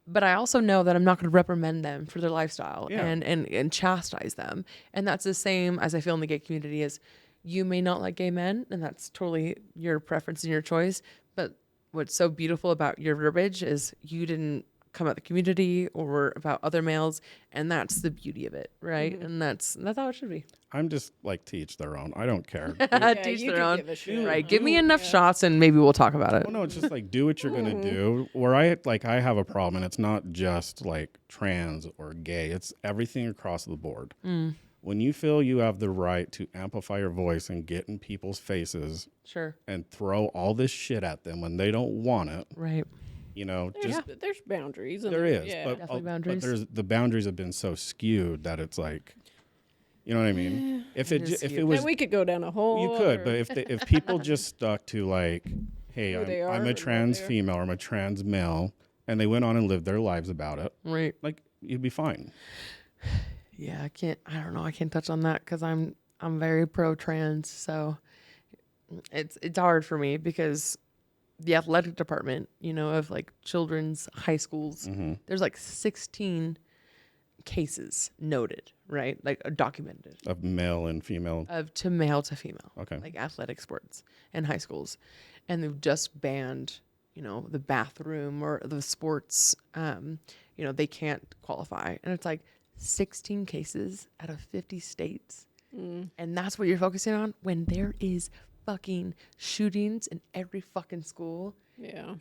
but I also know that I'm not going to reprimand them for their lifestyle and chastise them. And that's the same as I feel in the gay community is you may not like gay men, and that's totally your preference and your choice. But what's so beautiful about your verbiage is you didn't come at the community or about other males, and that's the beauty of it, right? And that's how it should be. I'm just like to each their own. I don't care. Teach you their do own. give a shit. Right. Give me enough shots and maybe we'll talk about it. Well, no, it's just like do what you're gonna do. Where I have a problem, and it's not just like trans or gay. It's everything across the board. When you feel you have the right to amplify your voice and get in people's faces Sure. and throw all this shit at them when they don't want it, Right. You know, there's boundaries. There is, yeah. Definitely boundaries. but the boundaries have been so skewed that it's like, you know what I mean? If it was, and we could go down a whole. you could, but if people just stuck to like, hey, Who they I'm are a and what trans they are. female or I'm a trans male, and they went on and lived their lives about it, Right. like you'd be fine. Yeah, I don't know. I can't touch on that because I'm very pro trans, so it's hard for me because the athletic department, you know, of like children's high schools, there's like 16 cases noted, right? Like documented Of male and female. of to male to female, Okay. like athletic sports in high schools, and they've just banned, you know, the bathroom or the sports. You know, they can't qualify, and it's like 16 cases out of 50 states, and that's what you're focusing on when there is fucking shootings in every fucking school. Yeah.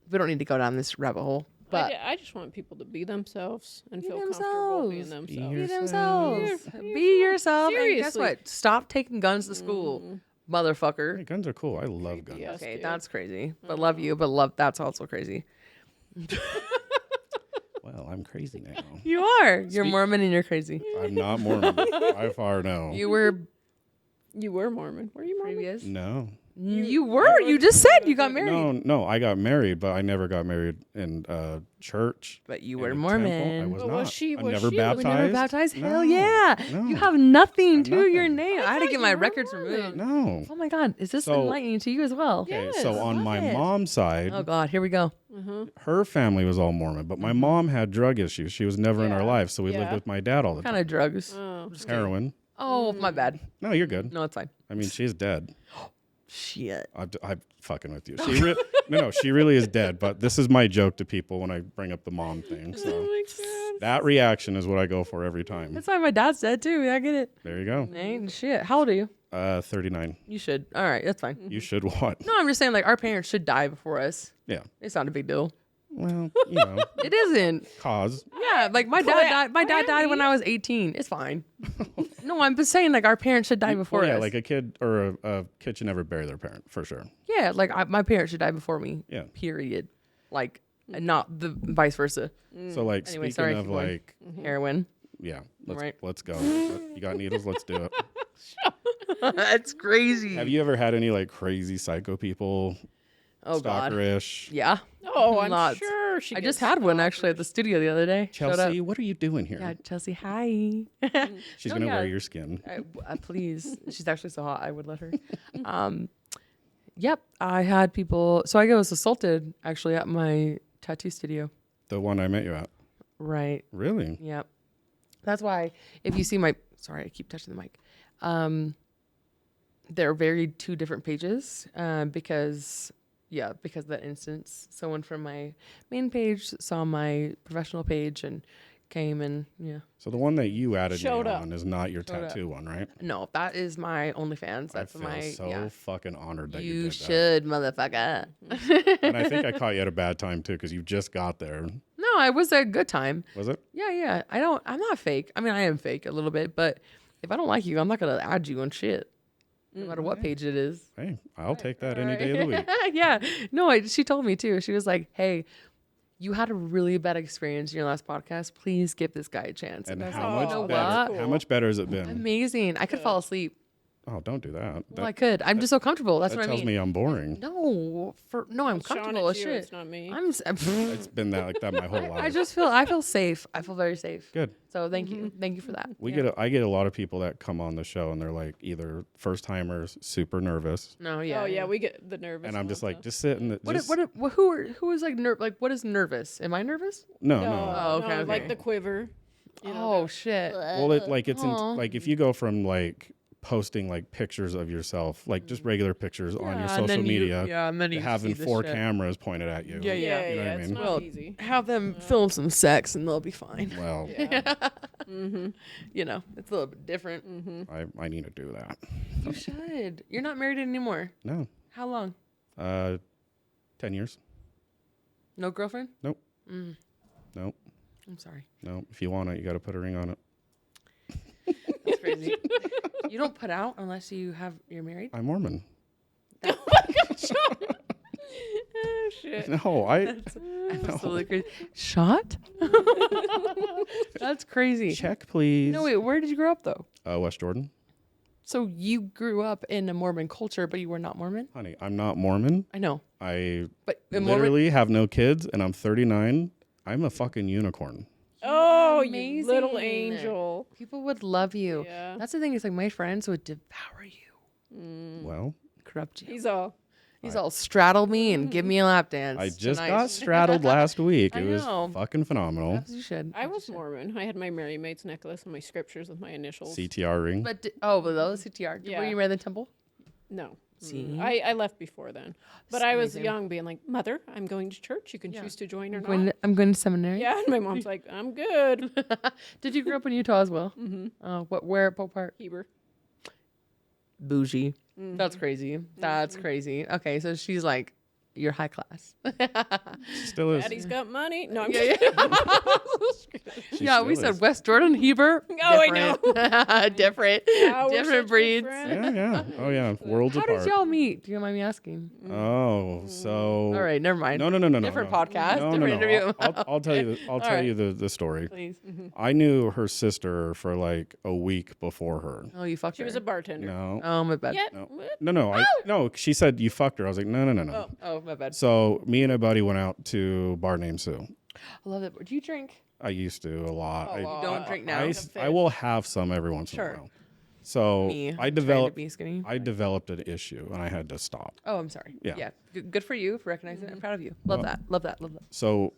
We don't need to go down this rabbit hole, but I just want people to be themselves and Be feel comfortable being themselves. themselves. be themselves. Be yourself. And guess Seriously. what? Stop taking guns to school, motherfucker. Hey, guns are cool. I love guns. Yes, Okay, dude. that's crazy. But love you, but love that's also crazy. Well, I'm crazy now. You are. You're Mormon and you're crazy. I'm not Mormon. By far, no. You were You were Mormon. Were you Mormon? previous. No. You were. You just said you got married. No, I got married, but I never got married in church. But you in were a Mormon. temple. I was But not. was she- I'm was never she- baptized. You were never baptized? No, Hell yeah. no. You have nothing I'm to your nothing. name. I had to get my records removed. No. Oh my God. Is this So- enlightening to you as well? Okay, Yes, so I on love my it. mom's side, Oh God. Here we go. her family was all Mormon, but my mom had drug issues. She was never in our Yeah. life, so we lived Yeah. with my dad all the What time. kind of drugs? Oh. Heroin. Oh, my bad. No, you're good. No, it's fine. I mean, she's dead. Shit. I'm fucking with you. No, she really is dead. But this is my joke to people when I bring up the mom thing. So Oh my God. that reaction is what I go for every time. That's why my dad's dead too. I get it. There you go. Ain't shit. How old are you? 39. You should. All right. That's fine. You should what? No, I'm just saying like our parents should die before us. Yeah. It's not a big deal. Well, you know, It isn't. cause. Yeah, like my dad died. My dad died when I was 18. It's fine. No, I'm just saying like our parents should die before Well, yeah, us. like a kid or a kid should never bury their parent for sure. Yeah, like my parents should die before me. Yeah. Period. Like, and not the vice versa. So like Anyway, speaking sorry, of keep going. like, Heroin. yeah, Right. let's go. You got needles? Let's do it. That's crazy. Have you ever had any like crazy psycho people, Oh God. stalkerish? Yeah. Oh, I'm Lots. sure she I just gets had one actually at the studio the other day. Showed up. Chelsea, what are you doing here? Yeah, Chelsea. Hi. She's No, gonna yeah. wear your skin. Please. She's actually so hot. I would let her. Yep. I had people. So I was assaulted actually at my tattoo studio. The one I met you at. Right. Really? Yep. That's why if you see my, sorry, I keep touching the mic. They're very two different pages because of that instance. Someone from my main page saw my professional page and came and So the one that you added me Showed up. on is not your Showed up. tattoo one, right? No, that is my OnlyFans. That's I feel my so fucking honored that you You did should, motherfucker. that. And I think I caught you at a bad time too, because you just got there. No, it was a good time. Was it? Yeah. I'm not fake. I mean, I am fake a little bit, but if I don't like you, I'm not gonna add you on shit, no matter what page it is. Hey, I'll take that any day of the week. Yeah. No, she told me too. She was like, "Hey, you had a really bad experience in your last podcast. Please give this guy a chance." And I was how like, much "You know better? what? How much better has it been? Amazing. I could fall asleep. Oh, don't do that. Well, I could. I'm just so comfortable. That's That what I tells mean. me I'm boring. No, I'm Sean, comfortable as it's you, shit. It's not me. It's been that like that my whole life. I feel safe. I feel very safe. Good. So thank you for that. I get a lot of people that come on the show and they're like either first timers, super nervous, No, yeah. Oh yeah, we get the nervous. and I'm just ones, like, just sit in the. Just, Who is like like what is nervous? Am I nervous? no, no, no. Oh, okay, no, okay. like the quiver. You know, Oh shit. Well, it's Aw. like if you go from like posting like pictures of yourself, like just regular pictures on your and social then media, and then to you having see this 4 shit. cameras pointed at you. Yeah, yeah, You know what I it's mean? not Well, easy. Have them film some sex and they'll be fine. Well, Yeah. You know, it's a little bit different. I need to do that. You should. You're not married anymore. No. How long? 10 years. No girlfriend? Nope. I'm sorry. No. If you want it, you got to put a ring on it. That's crazy. You don't put out unless you're married? I'm Mormon. Oh, shit. No, Absolutely crazy. Shot? That's crazy. check, please. No, wait, where did you grow up though? West Jordan. So you grew up in a Mormon culture, but you were not Mormon? Honey, I'm not Mormon. I know. I But in literally have no kids, and I'm 39. I'm a fucking unicorn. Oh, Amazing. you little angel. People would love you. Yeah. That's the thing. Is like my friends would devour you, Well, corrupt you. He's All straddle me and give me a lap dance. I just tonight. got straddled last week. I It was know. fucking phenomenal. As you should. I was Mormon. I had my Mary Maid's necklace and my scriptures with my initials. CTR ring. But but those CTR. Yeah. Were you in the temple? No. See? I left before then. But It's I was amazing. young, being like, Mother, I'm going to church. You can choose to join or I'm not. going to seminary. Yeah, and my mom's like, I'm good. Did you grow up in Utah as well? Mm-hmm. What part? Heber. Bougie. That's crazy. That's crazy. Okay, so she's like, you're high class. Still is. Daddy's got money. No, I'm Yeah, kidding. She Yeah, still we is. said West Jordan, Heber. Oh, I know. Different. Yeah, we're Different such breeds. good friends. Yeah. Oh yeah. Worlds How apart. did y'all meet? Do you mind me asking? Oh, so. All right, never mind. No. Different podcast, No, different interview. I'll tell you. I'll tell right. you the story. Please. I knew her sister for like a week before her. Oh, you fucked She her. was a bartender. No. Oh, my bad. Yeah. No. What? No. She said you fucked her. I was like, no. Oh, my bad. So me and a buddy went out to a bar named Sue. I love it. Do you drink? I used to a lot. You don't drink now? I will have some every once in Sure. a while. So Me, I trying to developed be skinny. I developed an issue and I had to stop. Oh, I'm sorry. Yeah. Good for you for recognizing it. I'm proud of you. Love that. Love that. So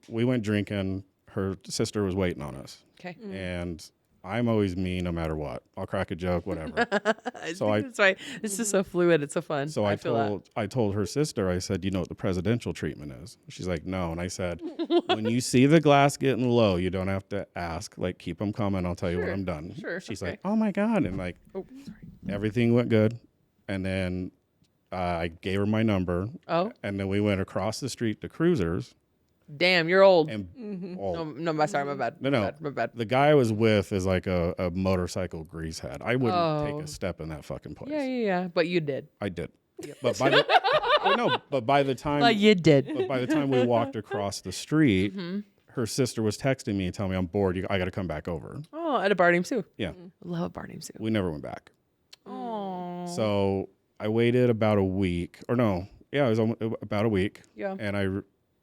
we went drinking. Her sister was waiting on us. Okay. And I'm always me no matter what. I'll crack a joke, whatever. So That's right. It's just so fluid. It's so fun. So I feel I told her sister, I said, you know what the presidential treatment is? She's like, no. And I said, when you see the glass getting low, you don't have to ask. Like, keep them coming. I'll tell you when Sure. I'm done. Sure, She's okay. like, oh my God. And like, everything went good. And then I gave her my number. Oh, And then we went across the street to Cruisers. damn, you're old. And No, sorry, my bad. No. My bad. The guy I was with is like a motorcycle greasehead. I wouldn't take Oh. a step in that fucking place. Yeah. But you did. I did. But by the but by the time But you did. But by the time we walked across the street, Mm-hmm. her sister was texting me and telling me I'm bored. I got to come back over. Oh, at a bar named Sue. Yeah, Love a bar named Sue. we never went back. Oh. So I waited about a week, or no, yeah, it was about a week. Yeah. And I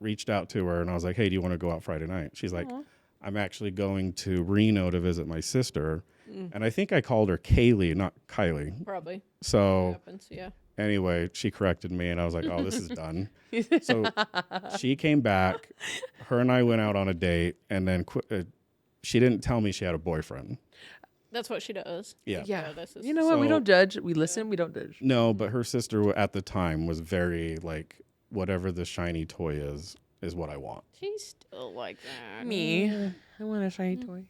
reached out to her and I was like, hey, do you want to go out Friday night? She's like, I'm actually going to Reno to visit my sister. And I think I called her Kaylee, not Kylie. Probably. So Happens, yeah. anyway, she corrected me and I was like, oh, this is done. So she came back. Her and I went out on a date and then she didn't tell me she had a boyfriend. That's what she does. Yeah. Yeah. this is- You know what? We So- don't judge. We listen. We don't judge. No, but her sister at the time was very like, whatever the shiny toy is what I want. She's still like that. Me. I want a shiny toy.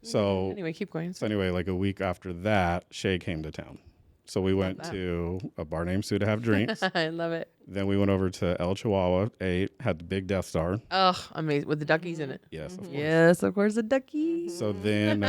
So Anyway, keep going. So anyway, like a week after that, Shay came to town. So we went that. to a bar named Sue to have drinks. I love it. Then we went over to El Chihuahua, ate, had the big Death Star. Ugh, amazing. With the duckies in it. Yes, of course. Yes, of course, the duckies. So then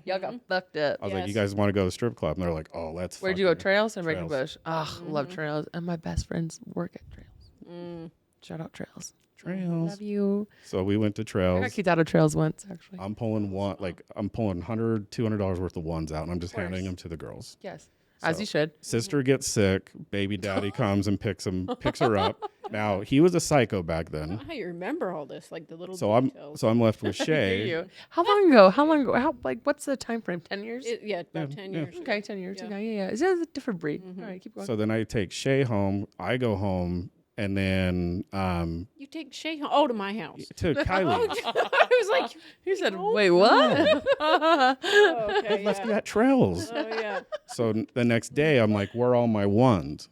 Y'all got fucked up. I was like, you Yes. guys want to go to the strip club? And they're like, oh, let's Where'd you go? fucking- Trails and Trails. Breaking Bush. Ugh, love Trails. And my best friends work at Trails. Shout out Trails. Trails. Love you. So we went to I got Trails. kicked out of Trails once, actually. I'm pulling $100, $200 worth of ones out, and I'm just handing them to the girls. Yes. As So- you should. Sister gets sick. Baby daddy comes and picks her up. Now he was a psycho back I don't then. know how you remember all this, like the little So details. I'm left with Hear Shay. you. How long ago? What's the time frame? 10 years? Yeah, about 10 years. Okay, 10 years. Yeah. Okay, yeah. Is it a different breed? All right, keep going. So then I take Shay home. I go home, and then You take Shay home. Oh, to my house. to Kylie. I was like, He said, wait, what? oh, okay, Left you yeah. at Trails. Oh, yeah. So the next day, I'm like, where are all my ones?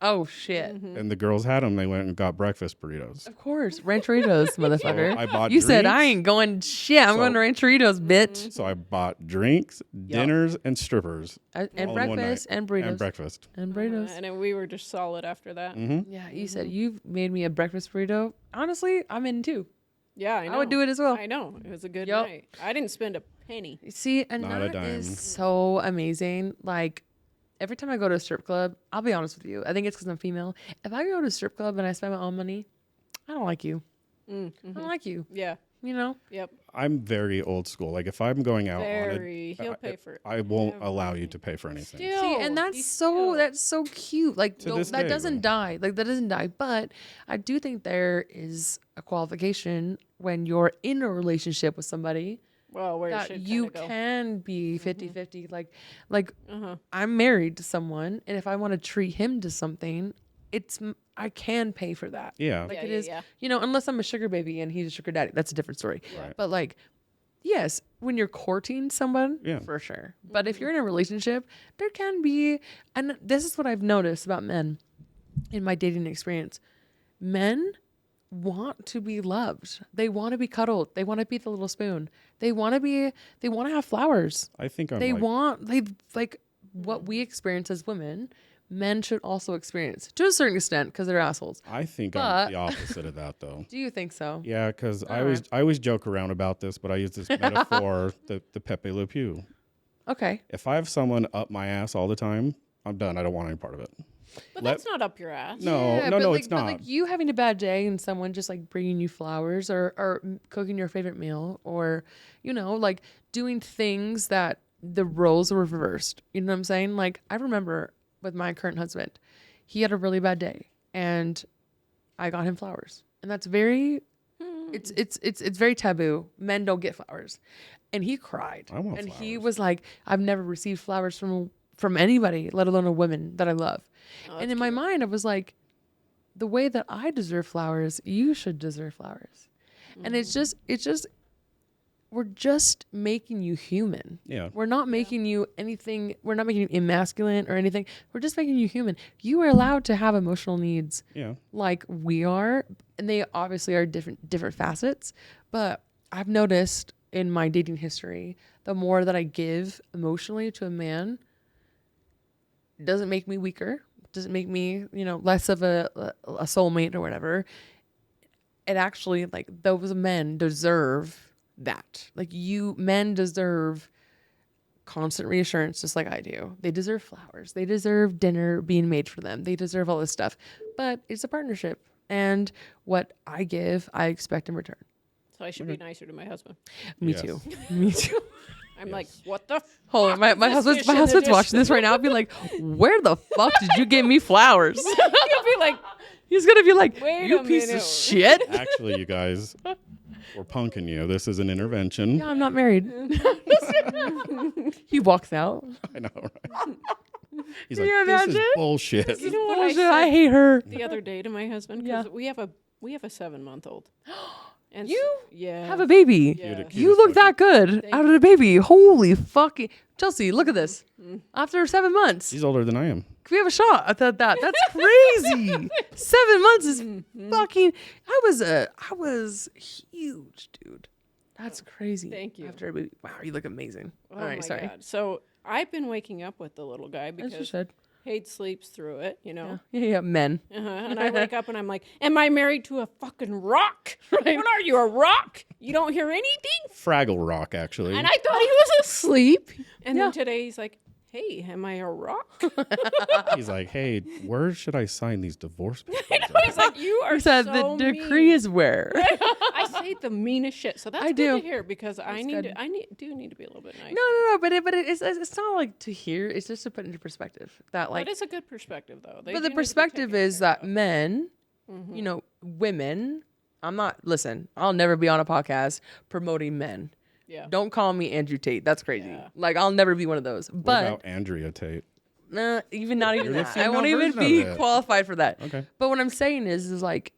Oh, shit. And the girls had them. They went and got breakfast burritos. Of course. Rancheritos, motherfucker. I bought You said, drinks. I ain't going shit. I'm So- going to Rancheritos, bitch. So I bought drinks, dinners, and strippers. And all in one breakfast night. and burritos. And breakfast. And burritos. And then we were just solid after that. Yeah, you said you've made me a breakfast burrito. Honestly, I'm in too. Yeah, I know. I would do it as well. I know. It was a good Yup. night. I didn't spend a penny. See, and Not a that dime. is so amazing. Like, every time I go to a strip club, I'll be honest with you. I think it's because I'm female. If I go to a strip club and I spend my own money, I don't like you. I don't like you. Yeah. You know? Yep. I'm very old school. Like if I'm going out He'll pay for it. I won't allow you to pay for anything. Still, See, and that's so cute. Like To this that day, doesn't die. Like that doesn't die. But I do think there is a qualification when you're in a relationship with somebody well, where it that should you kinda go. can be 50-50. Like I'm married to someone, and if I want to treat him to something, I can pay for that. Yeah. Like Yeah, it yeah, is, yeah. you know, unless I'm a sugar baby and he's a sugar daddy. That's a different story. Right. But like, yes, when you're courting someone, Yeah. for sure. But if you're in a relationship, there can be, and this is what I've noticed about men in my dating experience. Men want to be loved. They want to be cuddled. They want to be the little spoon. They want to have flowers. I think I'm They like, want, like what we experience as women, men should also experience to a certain extent because they're assholes. I think But- I'm the opposite of that though. Do you think so? Yeah, because I Alright. always joke around about this, but I use this metaphor, the Pepe Le Pew. Okay. If I have someone up my ass all the time, I'm done. I don't want any part of it. But Let- that's not up your ass. No, Yeah, no, but no, like, it's but not. like you having a bad day and someone just like bringing you flowers or cooking your favorite meal or, you know, like doing things that the roles were reversed. You know what I'm saying? Like I remember with my current husband, he had a really bad day and I got him flowers. And that's very, it's very taboo. Men don't get flowers. And he cried. I want and he flowers. was like, I've never received flowers from anybody, let alone a woman that I love. And in my mind, I was like, the way that I deserve flowers, you should deserve flowers. And it's just, we're just making you human. Yeah. We're not making you anything. We're not making you emasculate or anything. We're just making you human. You are allowed to have emotional needs Yeah. like we are. And they obviously are different facets. But I've noticed in my dating history, the more that I give emotionally to a man, it doesn't make me weaker. Doesn't make me, you know, less of a soulmate or whatever. It actually, like, those men deserve that. Like, men deserve constant reassurance just like I do. They deserve flowers. They deserve dinner being made for them. They deserve all this stuff. But it's a partnership. And what I give, I expect in return. So I should be nicer to my husband. Me Yes. too. Me too. I'm like, what the? Hold on, my this husband's fish in the watching dish? this right now. I'll be like, where the fuck did you give me flowers? He'll be like, He's gonna be like, Wait you a piece minute. of shit. Actually, you guys, we're punking you. This is an intervention. Yeah, I'm not married. He walks out. I know, right? He's Can like, you this is imagine? bullshit. you know what Bullshit, I I said hate her. the other day to my husband? Yeah. Because we have a 7-month-old. And You yeah, have a baby. Yeah. You're the You cutest look fucking- that good out of the baby. Holy fucking Chelsea, look at this. After 7 months, He's older than I am. can we have a shot at that? That's crazy. 7 months is fucking. I was huge, dude. That's crazy. Thank you. After a baby, wow, you look amazing. Oh All right, my sorry. God. So I've been waking up with the little guy As you because should. Paige sleeps through it, you know. Yeah, men. And I wake up and I'm like, am I married to a fucking rock? What are you, a rock? You don't hear anything? Fraggle Rock, actually. And I thought he was asleep. And Yeah. then today he's like, hey, am I a rock? He's like, hey, where should I sign these divorce papers? He's like, you are He said so the decree mean. is where. I say the meanest shit. So that's I good do. to hear because I good. do need to be a little bit nice. No, but it's not like to hear. It's just to put into perspective that like. That is a good perspective though. They But do the need to be perspective taken is care that of. men, you know, women. Listen, I'll never be on a podcast promoting men. Yeah. Don't call me Andrew Tate. That's crazy. Yeah. Like I'll never be one of those. What But about Andrea Tate? not even that. the I female won't even version be of it. qualified for that. Okay. But what I'm saying is like,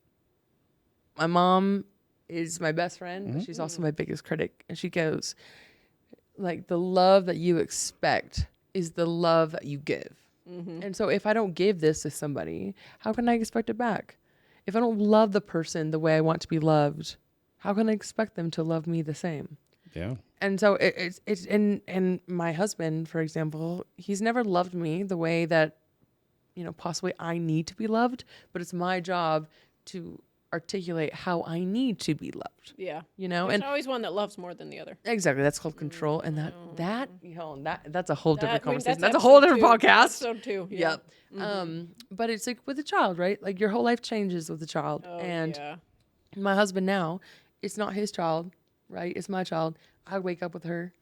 my mom is my best friend, but she's also my biggest critic. And she goes, like, the love that you expect is the love that you give. And so if I don't give this to somebody, how can I expect it back? If I don't love the person the way I want to be loved, how can I expect them to love me the same? Yeah. And so it's and my husband, for example, he's never loved me the way that, you know, possibly I need to be loved, but it's my job to articulate how I need to be loved. Yeah. You know, There's and always one that loves more than the other. exactly, that's called control, and that's a whole different conversation. That's That's a whole different episode podcast. Episode 2. Yeah. Yep. But it's like with a child, right? Like your whole life changes with a child, Oh, and yeah. my husband now, it's not his child, right? It's my child. I wake up with her.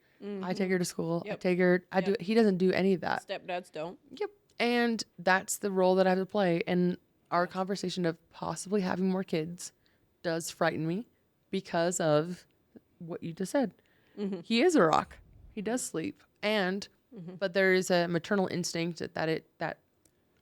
I take her to school. Yep. I take her. He doesn't do any of that. Stepdads don't. Yep. And that's the role that I have to play. And our conversation of possibly having more kids does frighten me because of what you just said. He is a rock. He does sleep. And but there is a maternal instinct that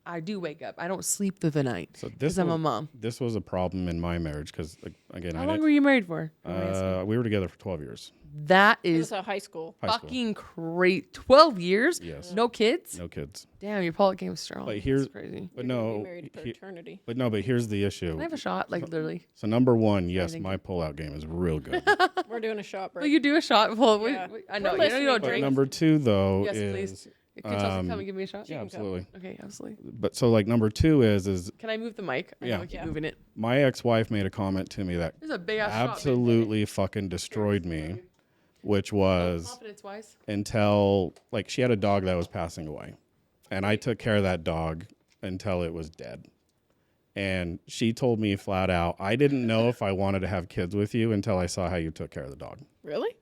I do wake up. I don't sleep through the night because I'm a mom. This was a problem in my marriage because, again, How long were you married for? we were together for 12 years. That It is was a high school. fucking great. 12 years? Yes. No kids? No kids. Damn, your Pollock game was strong. But here's, That's crazy. but You're gonna no, be married for eternity. but here's the issue. Can I have a shot? Like literally. So number one, yes, Anything. my pullout game is real good. We're doing a shot break. Will you do a shot? Well, Yeah. I know. We're You know you don't listening, But drink. number two, though, Yes, is please. Can Chelsea come and give me a shot? yeah, absolutely. Okay, absolutely. But so like number two is Can I move the mic? I Yeah. know I keep Yeah. moving it. my ex-wife made a comment to me that There's a big ass shot. absolutely fucking destroyed me, which was Confidence wise. until like she had a dog that was passing away, and I took care of that dog until it was dead. And she told me flat out, I didn't know if I wanted to have kids with you until I saw how you took care of the dog. Really?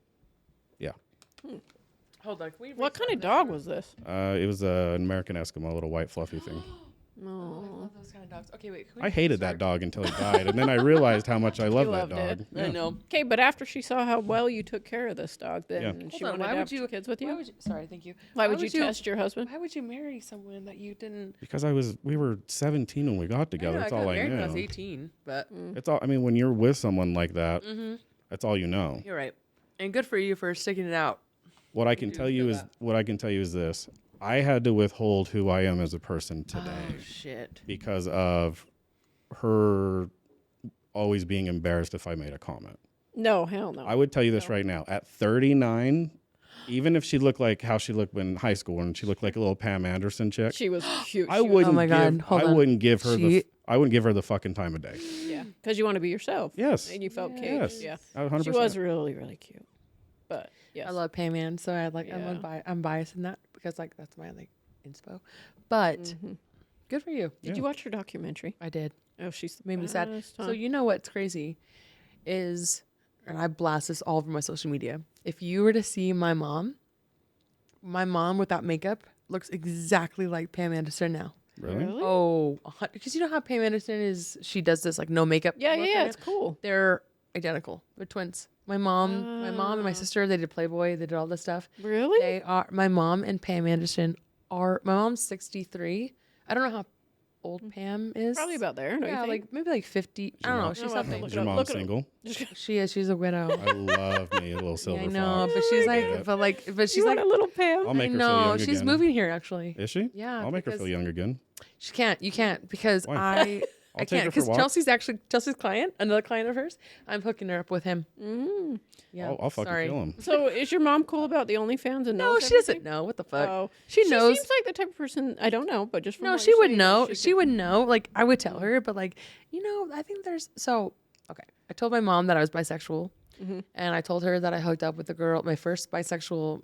Yeah. Hold on. Can we What kind of dog was this? It was an American Eskimo, a little white fluffy thing. I love those kind of dogs. Okay, wait. I hated that dog until he died, and then I realized how much I loved that loved dog. it. Yeah. I know. Okay, but after she saw how well you took care of this dog, then Yeah. she Hold on, wanted why to would have you- kids with Why you? would you? Sorry, thank you. Why would you would test your husband? Why would you marry someone that you didn't? Because we were 17 when we got together. That's I got all I married knew. when I was 18, but It's all. I mean, when you're with someone like that, that's all you know. you're right. And good for you for sticking it out. What I can tell you is this: I had to withhold who I am as a person today Oh shit. because of her always being embarrassed if I made a comment. No, hell no. I would tell you this right now: at 39, even if she looked like how she looked in high school, when she looked like a little Pam Anderson chick, She was cute. I She was- wouldn't. Oh my God, give, hold I on. wouldn't give her She- I wouldn't give her the fucking time of day. Yeah, because you want to be yourself. Yes. And you felt Yes. caged. Yeah. 100%. She was really, really cute. But yes. I love Pam Ann, so Yeah. I'm biased in that because like that's my like inspo. But Mm-hmm. good for you. Did you watch her documentary? I did. Oh, she's Made me sad. best, So huh? you know what's crazy is, and I blast this all over my social media. If you were to see my mom without makeup looks exactly like Pam Anderson now. Really? Oh, because you know how Pam Anderson is, she does this like no makeup. Yeah, look yeah, yeah. right It's now? cool. They're identical. They're twins. My mom and my sister, they did Playboy. They did all this stuff. Really? They are, my mom and Pam Anderson are, my mom's 63. I don't know how old Pam is. Probably about there. Don't Yeah, you think? like maybe like 50. I don't know. She's I'll have to something. look Is it your up. mom Look it up. single? She is. She's a widow. I love me a little silver I know, fox. but she's Get like, it. but she's You like, want a little Pam? I'll make I her feel know young she's again. moving here actually. Is she? Yeah, I'll make her because- feel young again. She can't. You can't because Why? I I'll take can't her for a because walk. Chelsea's client, another client of hers. I'm hooking her up with him. Yeah, I'll fucking sorry. kill him. So is your mom cool about the OnlyFans and No, knows she doesn't everything? know. What the fuck? Oh, She knows. seems like the type of person. I don't know, but just from No, what she you're would saying, know. She could- would know. Like I would tell her, but like I think there's okay. I told my mom that I was bisexual, and I told her that I hooked up with a girl. My first bisexual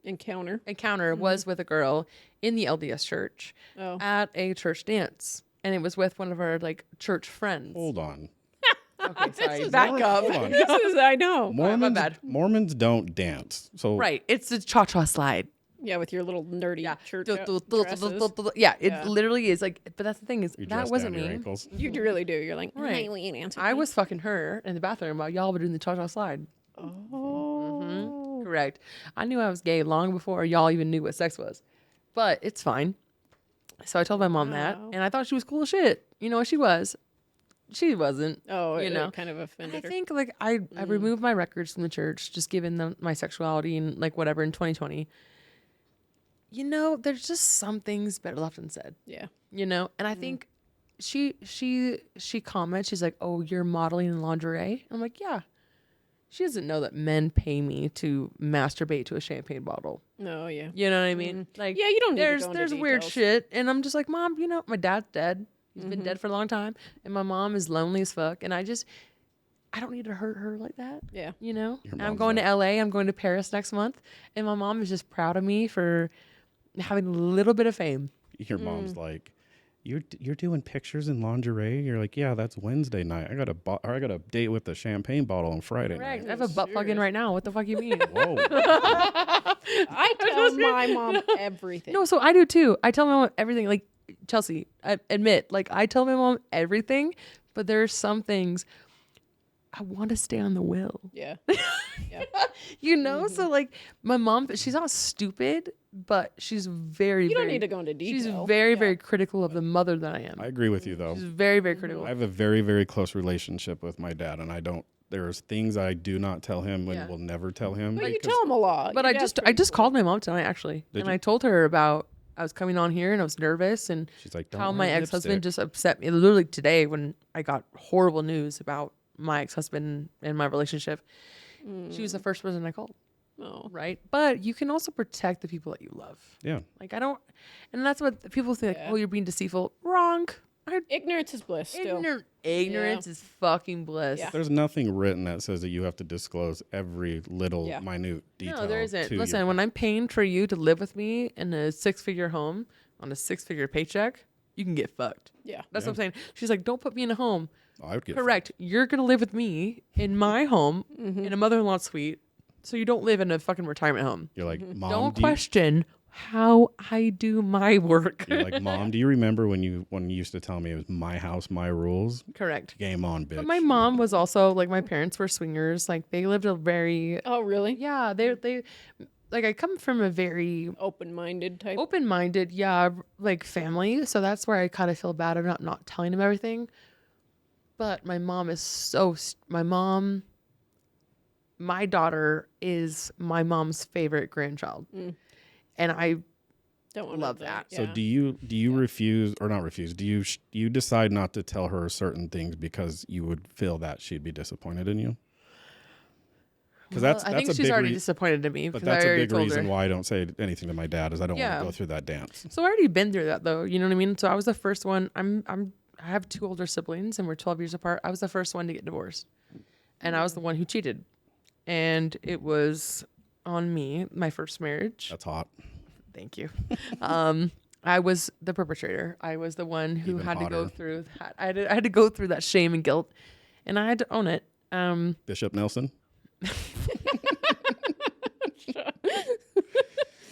encounter was with a girl in the LDS church Oh. at a church dance, and it was with one of our like church friends. Hold on. Okay, sorry. Back up. Hold on. This is I know. Mormons, bad. Mormons don't dance. So Right, it's a cha-cha slide. Yeah, with your little nerdy church dresses. Yeah, it Yeah. literally is like. But that's the thing is you that dress wasn't down your me. ankles. You really do. You're like, Right. right. I was fucking her in the bathroom while y'all were doing the cha-cha slide. Oh. Correct. I knew I was gay long before y'all even knew what sex was, but it's fine. So I told my mom that, Wow. and I thought she was cool as shit. You know what she was? She wasn't. Oh, you it know. kind of offended I her. think like I removed my records from the church, just given them my sexuality and like whatever in 2020. There's just some things better left unsaid. Yeah. And I think she comments, she's like, "Oh, you're modeling in lingerie." I'm like, "Yeah." She doesn't know that men pay me to masturbate to a champagne bottle. No, yeah. You know what I mean? Like, Yeah, you don't need to go into there's weird details. shit, and I'm just like, Mom, my dad's dead. He's been dead for a long time. And my mom is lonely as fuck. And I don't need to hurt her like that. Yeah. You know? Your And I'm mom's going like- to LA. I'm going to Paris next month. And my mom is just proud of me for having a little bit of fame. Your mom's like, you're doing pictures in lingerie. You're like, yeah, that's Wednesday night. I got a date with the champagne bottle on Friday Correct. night. I have a butt plug in right now. What the fuck you mean? Whoa. I tell my mom everything. No, so I do too. I tell my mom everything. Like Chelsea, I admit, like I tell my mom everything, but there are some things I want to stay on the will. Yeah. You know, so like my mom, she's not stupid, but she's very. You don't very, need to go into detail. She's very, very critical of the mother that I am. I agree with you though. She's very, very critical. I have a very, very close relationship with my dad, and there's things I do not tell him and will never tell him. But you because- tell him a lot. But Your I dad's just pretty cool. called my mom tonight actually, Did and you? I told her about I was coming on here and I was nervous and She's like, how "Don't my wear ex-husband lipstick." just upset me literally today when I got horrible news about my ex-husband and my relationship. She was the first person I called. Oh. Right. But you can also protect the people that you love. Yeah. Like and that's what people think, Yeah. oh, you're being deceitful. Wrong. Ignorance is bliss still. Ignorance is fucking bliss. Yeah. There's nothing written that says that you have to disclose every little minute detail. No, there isn't. to Listen, your- when I'm paying for you to live with me in a 6-figure home on a 6-figure paycheck, you can get fucked. Yeah. That's what I'm saying. She's like, don't put me in a home. I would get Correct. You're going to live with me in my home in a mother-in-law suite. So you don't live in a fucking retirement home. You're like, Mom, Don't do you-" question how I do my work. You're like, Mom, do you remember when you used to tell me it was my house, my rules? Correct. Game on, bitch. But my mom was also like, my parents were swingers. Like they lived a very, Oh, really? yeah, they like I come from a very Open-minded type. open-minded, like family. So that's where I kind of feel bad about not telling them everything. But my mom is my daughter is my mom's favorite grandchild. And I Don't want love that. So do you refuse or not refuse? Do you decide not to tell her certain things because you would feel that she'd be disappointed in you? Because that's I think a she's big already disappointed in me. But because that's I a already big told reason her. why I don't say anything to my dad is I don't want Yeah. to go through that dance. So I already been through that though. You know what I mean? So I was the first one. I have 2 older siblings and we're 12 years apart. I was the first one to get divorced. And I was the one who cheated. And it was on me, my first marriage. That's hot. Thank you. I was the perpetrator. I was the one who Even had to go hotter. through that. I had to go through that shame and guilt. And I had to own it. Bishop Nelson.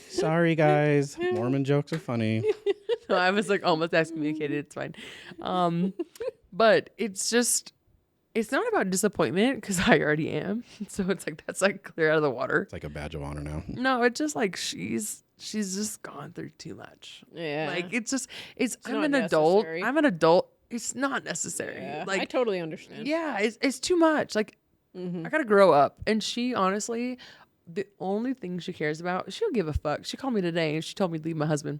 Sorry, guys. Mormon jokes are funny. No, I was like almost excommunicated. It's fine. But it's not about disappointment because I already am. So it's like, that's like clear out of the water. It's like a badge of honor now. No, it's just like she's just gone through too much. Yeah. Like it's I'm not an adult. necessary. I'm an adult. It's not necessary. Yeah, Like I totally understand. yeah, it's too much. Like I gotta grow up. And she honestly, the only thing she cares about, she'll give a fuck. She called me today and she told me to leave my husband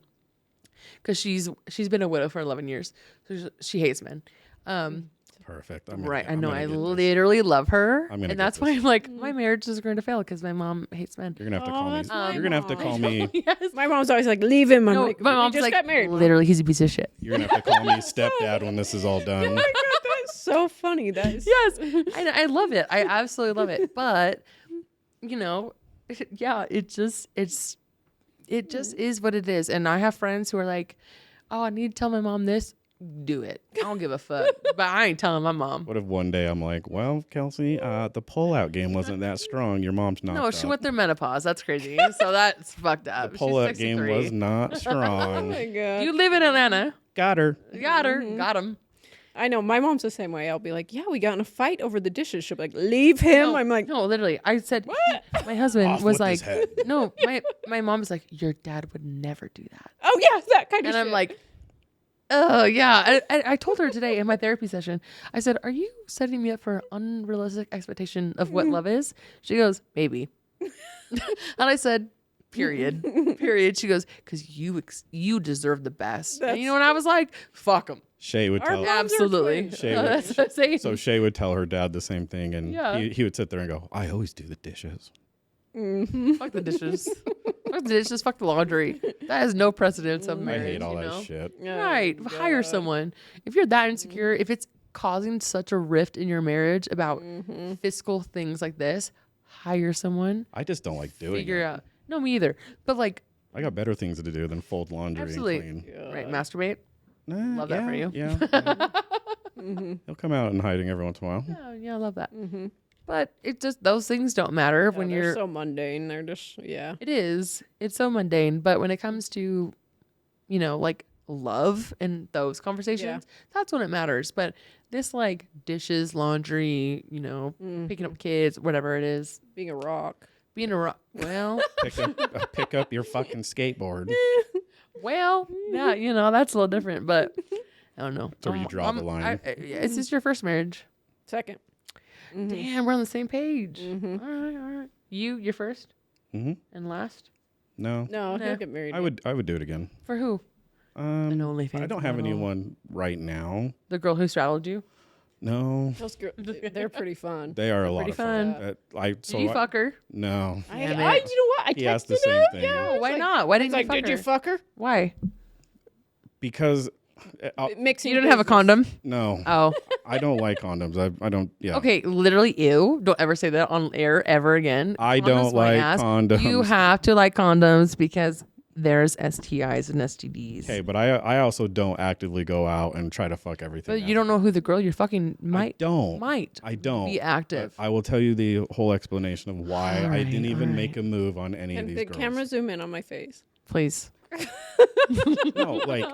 because she's been a widow for 11 years. So she hates men. Perfect. Right. I know. I literally love her. I'm gonna and that's get why this. I'm like, my marriage is going to fail because my mom hates men. You're gonna have to call me. that's my You're gonna have to mom. call me. Yes. My mom's always like, leave him. I'm No, like, my "We mom's just like, got married. Mom." literally, he's a piece of shit. You're gonna have to call me stepdad when this is all done. Oh my God, that's so funny. That is Yes. I love it. I absolutely love it. But, you know, yeah, it just is what it is. And I have friends who are like, oh, I need to tell my mom this. Do it. I don't give a fuck. But I ain't telling my mom. What if one day I'm like, well, Kelsey, the pullout game wasn't that strong. Your mom's not. No, she went through menopause. That's crazy. So that's fucked up. The She's pullout game 63. was not Oh strong. my God. You live in Atlanta. Got her. Got her. Got him. I know. My mom's the same way. I'll be like, yeah, we got in a fight over the dishes. She'll be like, leave him. I'm like, no, literally. I said, my husband Off was with his like, head. no, my mom was like, your dad would never do that. oh yeah, that kind of And shit. I'm like, oh, yeah. I told her today in my therapy session, I said, are you setting me up for an unrealistic expectation of what love is? She goes, maybe. And I said, period. Period. She goes, because you deserve the best. And you know, and I was like, fuck him. Shay would Our tell. moms are Absolutely. twins. Shay No, would- that's what I'm saying. So Shay would tell her dad the same thing, and Yeah. he would sit there and go, "I always do the dishes." Fuck the dishes. Fuck Fuck the dishes, fuck the laundry. That has no precedence of I marriage. hate all you that know? shit. Right. Hire someone. If you're that insecure, if it's causing such a rift in your marriage about fiscal things like this, hire someone. I just don't like doing Figure it. out. No, me either. But like, I got better things to do than fold laundry absolutely. and clean. Right. Masturbate. Nah, Love that for you. Yeah. He'll come out in hiding every once in a while. Oh, yeah, I love that. But it just, those things don't matter when they're you're. so mundane. They're just, It is. It's so mundane. But when it comes to, like love and those conversations, that's when it matters. But this, like, dishes, laundry, picking up kids, whatever it is. being a rock. Being a rock. Well, Pick up your fucking skateboard. yeah, that's a little different. But I don't know. So you draw the line. Is this your first marriage? Second. Damn, we're on the same page. All right. You're first Mm-hmm. and last? No. No, Nah. he'll get married. I would do it again. For who? An OnlyFans I don't have model. anyone right now. The girl who straddled you? No. Those they're pretty fun. They are a lot pretty of fun. fun. Did you fuck her? No. You Damn know it. what? I He asked the texted same her. thing. Yeah, Oh, it's why like- not? Why didn't It's you like, fuck did her? you fuck her? Why? Because Mixing. You didn't have a business. condom? no, Oh. I don't like condoms. I don't. Yeah. Okay, literally, ew. Don't ever say that on air ever again. I Condoms, don't my like ass. condoms. You have to like condoms because there's STIs and STDs. Okay, but I also don't actively go out and try to fuck everything. But you don't know who the girl you're fucking might. I don't be active. I will tell you the whole explanation of why I didn't even all make a move on any of Can these the girls. camera zoom in on my face? Please. No, like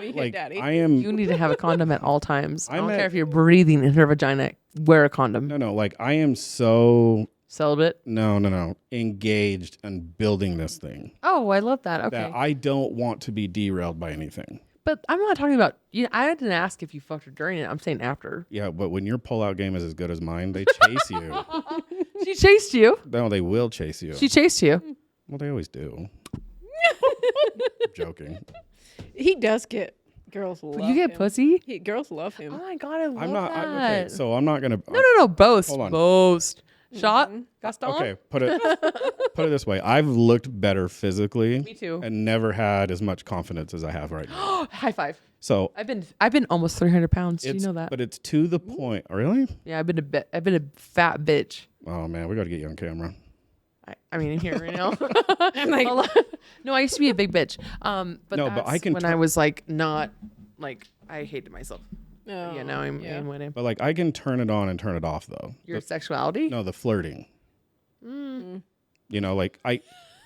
hit daddy. I am. You need to have a condom at all times. I I'm don't at- care if you're breathing in her vagina. Wear a condom. No, like I am so Celibate. no engaged in building this thing Oh, I love that. Okay. that I don't want to be derailed by anything. But I'm not talking about. I didn't ask if you fucked her during it. I'm saying after. Yeah, but when your pullout game is as good as mine, they chase you. She chased you. No, they will chase you. She chased you. Well, they always do. Joking. He does get girls love. You get him. pussy? Girls love him. Oh my god, I love I'm not. that. Okay, so I'm not gonna. No. Boast. Hold on. Boast. Shot. Gaston. Okay, put it this way. I've looked better physically. Me too. And never had as much confidence as I have right now. High five. So I've been almost 300 pounds. Do you know that? But it's to the point. Really? Yeah, I've been a fat bitch. Oh man, we got to get you on camera. I mean, in here right now. I'm like, No, I used to be a big bitch. But No, but that's I can when turn- I was like not like I hated myself. no. Yeah, now I'm with him. But like I can turn it on and turn it off though. Your sexuality? No, the flirting. You know, like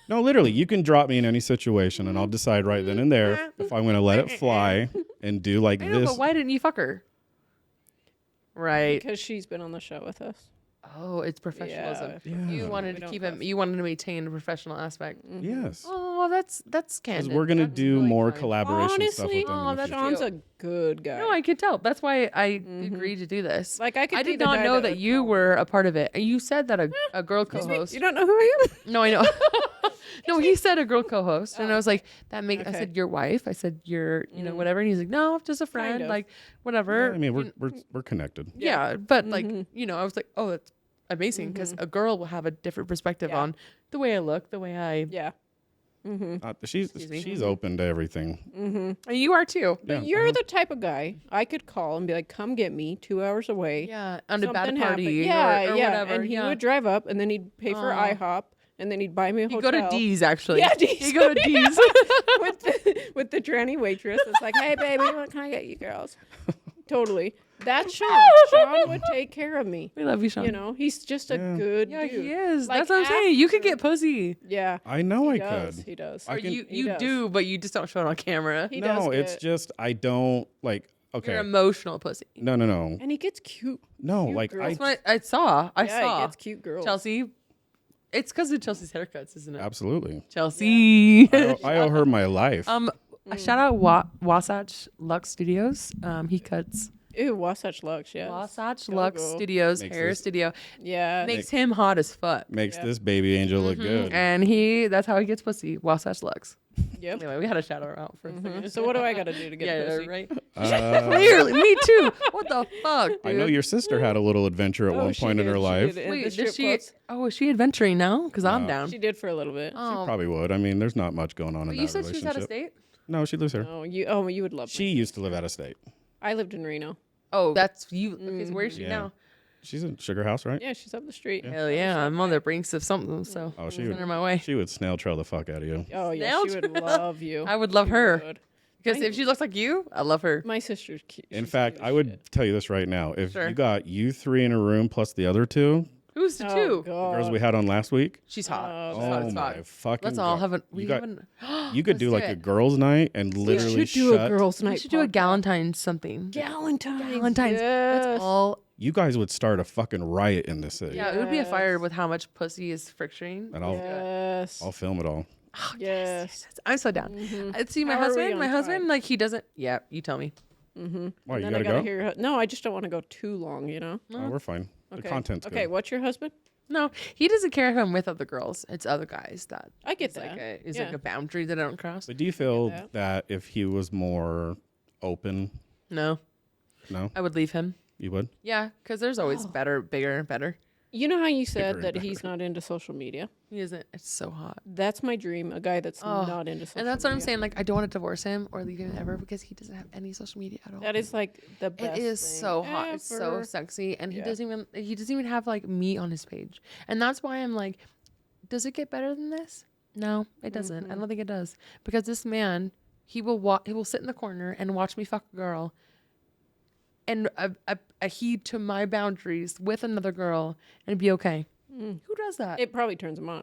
no, literally, you can drop me in any situation and I'll decide right then and there if I'm going to let it fly and do like I know, this. but why didn't you fuck her? Right. Because she's been on the show with us. Oh, it's professionalism. Yeah. You wanted to keep him. You wanted to maintain a professional aspect. Yes. Oh, that's Because candid. we're going to That's do really more kind. collaboration stuff with them. oh, in the that's future. Sean's a good guy. No, I could tell. That's why I agreed to do this. Like, I could I be did the not guy know that that would you call. were a part of it. You said that a girl co-host. You don't know who I am? No, I know. No, he said a girl co-host, and I was like, "That make." I Okay. said, "Your wife." I said, "Your, whatever." And he's like, "No, just a friend, of. like whatever." I mean, we're connected. Yeah, but like, I was like, "Oh, that's amazing," because a girl will have a different perspective Yeah. on the way I look, the way I. Yeah. She's me. open to everything. And you are too. But you're the type of guy I could call and be like, come get me 2 hours away. Yeah, on a bad Something party. happened. or Yeah. whatever. And he yeah. would drive up and then he'd pay for IHOP and then he'd buy me a He'd hotel. go to D's actually. Yeah, D's. He'd go to D's. with the tranny waitress. It's like, hey, baby, what can I get you girls? Totally. That's Sean. Sean would take care of me. We love you, Sean. You know, he's just a good Yeah, dude. he is. Like, That's what I'm saying. You could after- get pussy. Yeah. I know He I does. could. He does. I Or can- you does. do, but you just don't show it on camera. He does No, it's get- just I don't like. Okay. You're emotional pussy. No. And he gets cute. No, cute like girls. I That's what I saw. I Yeah, saw. he gets cute girls. Chelsea. It's because of Chelsea's haircuts, isn't it? absolutely. Chelsea. I owe her my life. Shout out Wasatch Lux Studios. He cuts Ew, Wasatch Lux, yeah. Wasatch Go, Lux go. Studios Makes hair this- studio. Yeah. Makes him hot as fuck. Makes this baby angel look good. And that's how he gets pussy. Wasatch Lux. Yep. Anyway, we had to shout her out for a second. So what do I got to do to get pussy? right. Clearly, Me too. What the fuck, dude? I know your sister had a little adventure at one she point in did, her she life. did. And the Wait, strip does she? clubs. Oh, is she adventuring now? Because I'm down. She did for a little bit. Oh, Probably would. I mean, there's not much going on in but that you said relationship. she's out of state. No, she lives here. Oh, you would love. She used to live out of state. I lived in Reno. Oh, that's you. Okay, so where is she Yeah. now? She's in Sugar House, right? Yeah, she's up the street. Hell yeah, I'm on the brinks of something, so Oh, she send would. her my way. She would snail trail the fuck out of you. Oh yeah, Snail she would love you. I would love her Would. because if she looks like you, I love her. My sister's cute. In She's fact, cute I as would shit. tell you this right now. If Sure. you got you three in a room plus the other two, Who's the Oh, two? God. girls we had on last week. She's hot. Oh, She's hot Oh as my fuck. fucking Let's all God. have a. You got- haven't. You could do like a girls' night and We literally should do a shut. girls' night. We should do a podcast. Galentine's something. Galentine's. Galentine's. Yes. Let's all. You guys would start a fucking riot in this city. Yeah, it would be a fire Yes. with how much pussy is fricturing. And Yes. I'll film it all. Oh, Yes. I'm so down. See, my How are we husband, on my husband, time? like he doesn't. Yeah, you tell me. Why, And you then I gotta gotta go? hear. No, I just don't want to go too long. You know. Oh, we're fine. Okay. The content's Okay. good. What's your husband? No, he doesn't care if I'm with other girls. It's other guys that I get is like that. is Yeah. like a boundary that I don't cross. But do you feel that. that if he was more open, No, no, I would leave him. you would? Yeah, because there's always better, bigger, and better. You know how you said and that better. he's not into social media? He isn't. It's so hot. That's my dream. A guy that's Oh, not into social media. And that's what I'm saying. Like, I don't want to divorce him or leave him ever because he doesn't have any social media at all. That is like the best. It is thing so hot. It's so ever. sexy, and Yeah. he doesn't even have like me on his page, and that's why I'm like, does it get better than this? No, it doesn't. I don't think it does because this man, he will sit in the corner and watch me fuck a girl, and a heed to my boundaries with another girl and be okay. Who does that? It probably turns him on.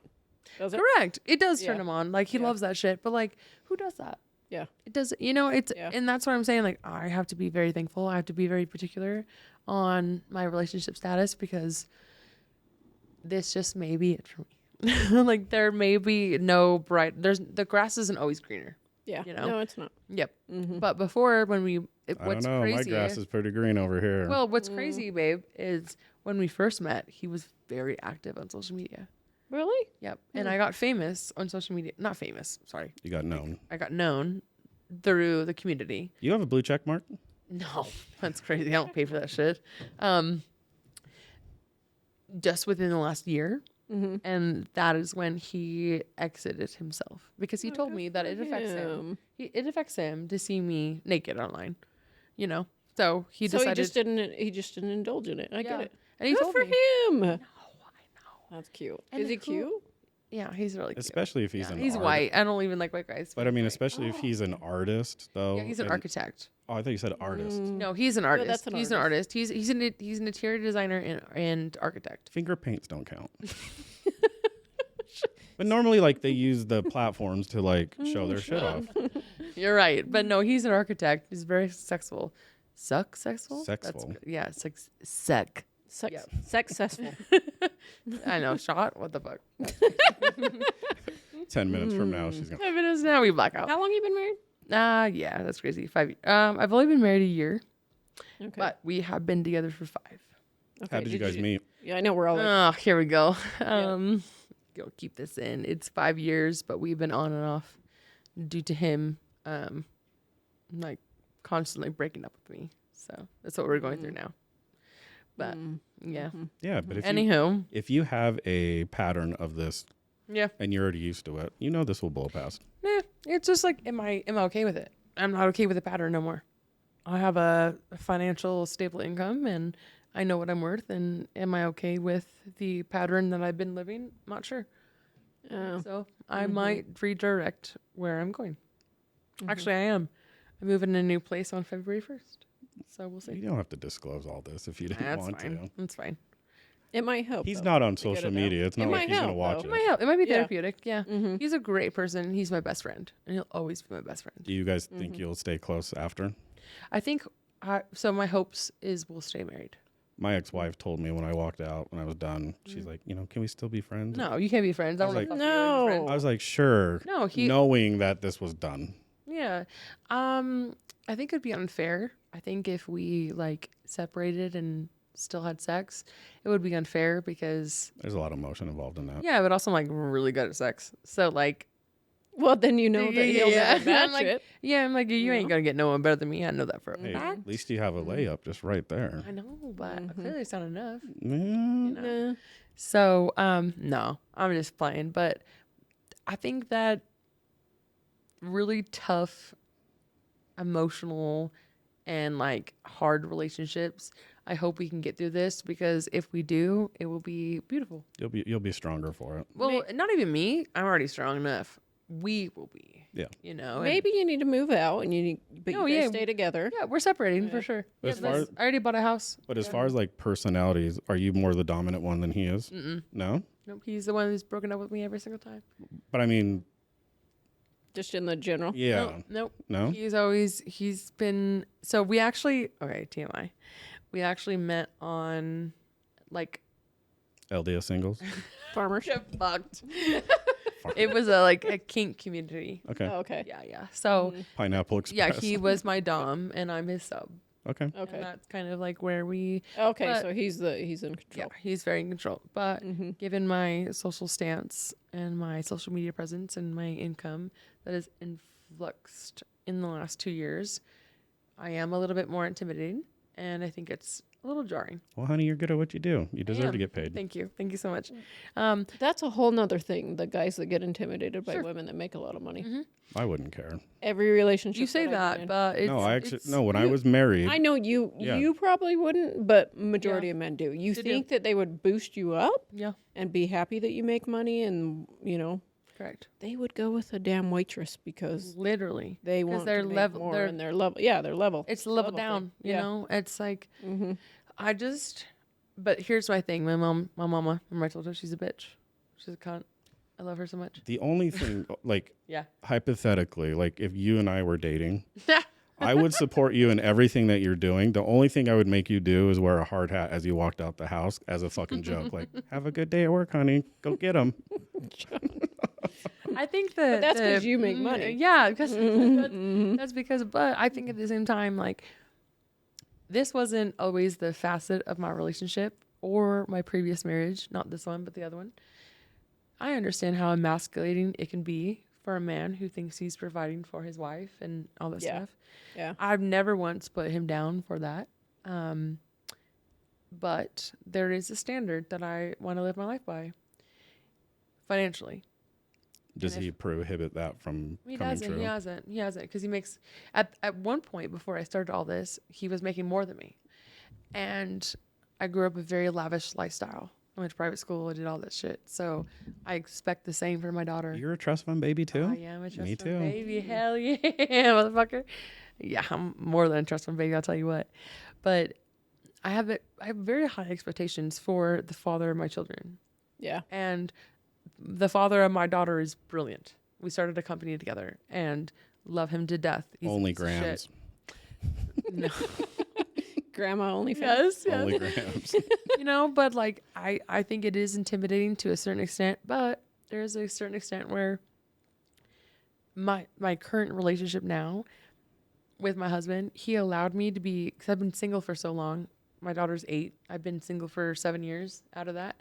Does it? Correct. It does turn Yeah. him on. Like he loves that shit, but like, who does that? Yeah. It does, it's, Yeah. and that's what I'm saying. Like, I have to be very thankful. I have to be very particular on my relationship status because this just may be it for me. Like, there may be no the grass isn't always greener. Yeah. You know? No, it's not. Yep. But before, when I what's don't know. crazy, My grass is pretty green over here. well, what's crazy, babe, is when we first met, he was very active on social media. Really? Yep. And I got famous on social media. Not famous, sorry. You got known. I got known through the community. You have a blue check mark? No, that's crazy. I don't pay for that shit. Just within the last year. And that is when he exited himself because he told me that it affects him. It affects him to see me naked online, So he So decided. he just didn't indulge in it. I get it. And he Good told for me. him. No, I know. That's cute. And Is he who- cute? Yeah, he's really cute. Especially if he's Yeah, an he's art- white. I don't even like white guys. But I mean, he's white. especially if he's an artist, though. Yeah, he's an and- architect. Oh, I thought you said artist. No, he's an artist. that's an He's an artist. He's an interior designer and architect. Finger paints don't count. But normally, like, they use the platforms to, like, show their shit off. You're right, but no, he's an architect. He's very sexual. Sexual? Sexful. Yeah, sec. Successful. I know. Shot. What the fuck? 10 minutes from now, she's going to. 5 minutes now. We black out. How long you been married? Yeah, that's crazy. 5. I've only been married a year, Okay. but we have been together for 5. Okay, How did you guys meet? Yeah, I know we're all like, Oh, here we go. Go keep this in. It's 5 years, but we've been on and off due to him, like constantly breaking up with me. So that's what we're going through now. But yeah. Yeah, but Anywho, if you have a pattern of this yeah. and you're already used to it, you know this will blow past. Yeah, it's just like, am I okay with it? I'm not okay with the pattern no more. I have a financial stable income and I know what I'm worth. And am I okay with the pattern that I've been living? Not sure. So I might redirect where I'm going. Actually, I am. I'm moving to a new place on February 1st. So we'll see. You don't have to disclose all this if you didn't That's want fine. to. That's fine. it might help. He's though, not on to get social it out. media. It's It not like might he's going to help, watch though. It it. might help. It might be Yeah. therapeutic. Yeah. He's a great person. He's my best friend. And he'll always be my best friend. Do you guys think you'll stay close after? I think, so my hopes is we'll stay married. My ex-wife told me when I walked out, when I was done, she's like, can we still be friends? No, you can't be friends. I was want like, to No. I was like, sure. No, knowing that this was done. Yeah. I think it'd be unfair. I think if we like separated and still had sex, it would be unfair because There's a lot of emotion involved in that. yeah, but also I'm like really good at sex. So like Well, then you know that he'll never match I'm like, it. Yeah, I'm like, you ain't gonna get no one better than me. I know that for a Hey, fact. at least you have a layup just right there. I know, but clearly it's not enough. Yeah. You know? Nah. So, no, I'm just playing. But I think that really tough, emotional, and like hard relationships, I hope we can get through this, because if we do, it will be beautiful. You'll be stronger for it. Well, not even me. I'm already strong enough. We will be. Yeah. You know. Maybe you need to move out, and you guys stay together. Yeah, we're separating for sure. But Yeah, as far as- I already bought a house. But as far as like personalities, are you more the dominant one than he is? No. Nope, he's the one who's broken up with me every single time. But I mean, Just in the general. yeah. Nope. No. He's been, so we actually, okay, TMI. We actually met on like LDS singles. Farmers. get fucked. It was a kink community. Okay. Oh, okay. Yeah. So Pineapple Express. yeah, he was my dom and I'm his sub. Okay. And that's kind of like where we. Okay, but- so he's in control. Yeah, he's very in control. But given my social stance and my social media presence and my income that is influxed in the last 2 years, I am a little bit more intimidating, and I think it's a little jarring. Well, honey, you're good at what you do. You deserve am. to get paid. Thank you so much. That's a whole nother thing. The guys that get intimidated by women that make a lot of money. I wouldn't care. Every relationship. You say I've been that, in. but it's, No, I actually it's, no. When I was married, I know you. Yeah. You probably wouldn't, but majority of men do. You They do. think that they would boost you up Yeah, and be happy that you make money, and correct. they would go with a damn waitress because Literally, they 'Cause want they're to make level- more, they're- and they're level. Yeah, they're level. it's a level thing. down. You Yeah. know, it's like But here's my thing. My mama. Remember I told her she's a bitch. She's a cunt. I love her so much. the only thing, like Yeah. hypothetically, like if you and I were dating, I would support you in everything that you're doing. The only thing I would make you do is wear a hard hat as you walked out the house as a fucking joke. Like, have a good day at work, honey. Go get them. I think that But that's 'cause you make money. Yeah, because that's because. But I think at the same time, like, this wasn't always the facet of my relationship or my previous marriage. Not this one, but the other one. I understand how emasculating it can be for a man who thinks he's providing for his wife and all that Yeah. stuff. Yeah. I've never once put him down for that. But there is a standard that I want to live my life by financially. Does he prohibit that from He coming doesn't. true? He hasn't. Because he makes at one point before I started all this, he was making more than me, and I grew up a very lavish lifestyle. I went to private school. I did all that shit. So I expect the same for my daughter. You're a trust fund baby too? I am a trust Me fund too. baby. Hell yeah, motherfucker. Yeah, I'm more than a trust fund baby. I'll tell you what. But I have very high expectations for the father of my children, Yeah. and the father of my daughter is brilliant. We started a company together and love him to death. He's a Only piece of grams. shit. No. Grandma only. Yes. Only grams. You know, but like I think it is intimidating to a certain extent, but there's a certain extent where my current relationship now with my husband, he allowed me to be, because I've been single for so long. My daughter's 8. I've been single for 7 years out of that.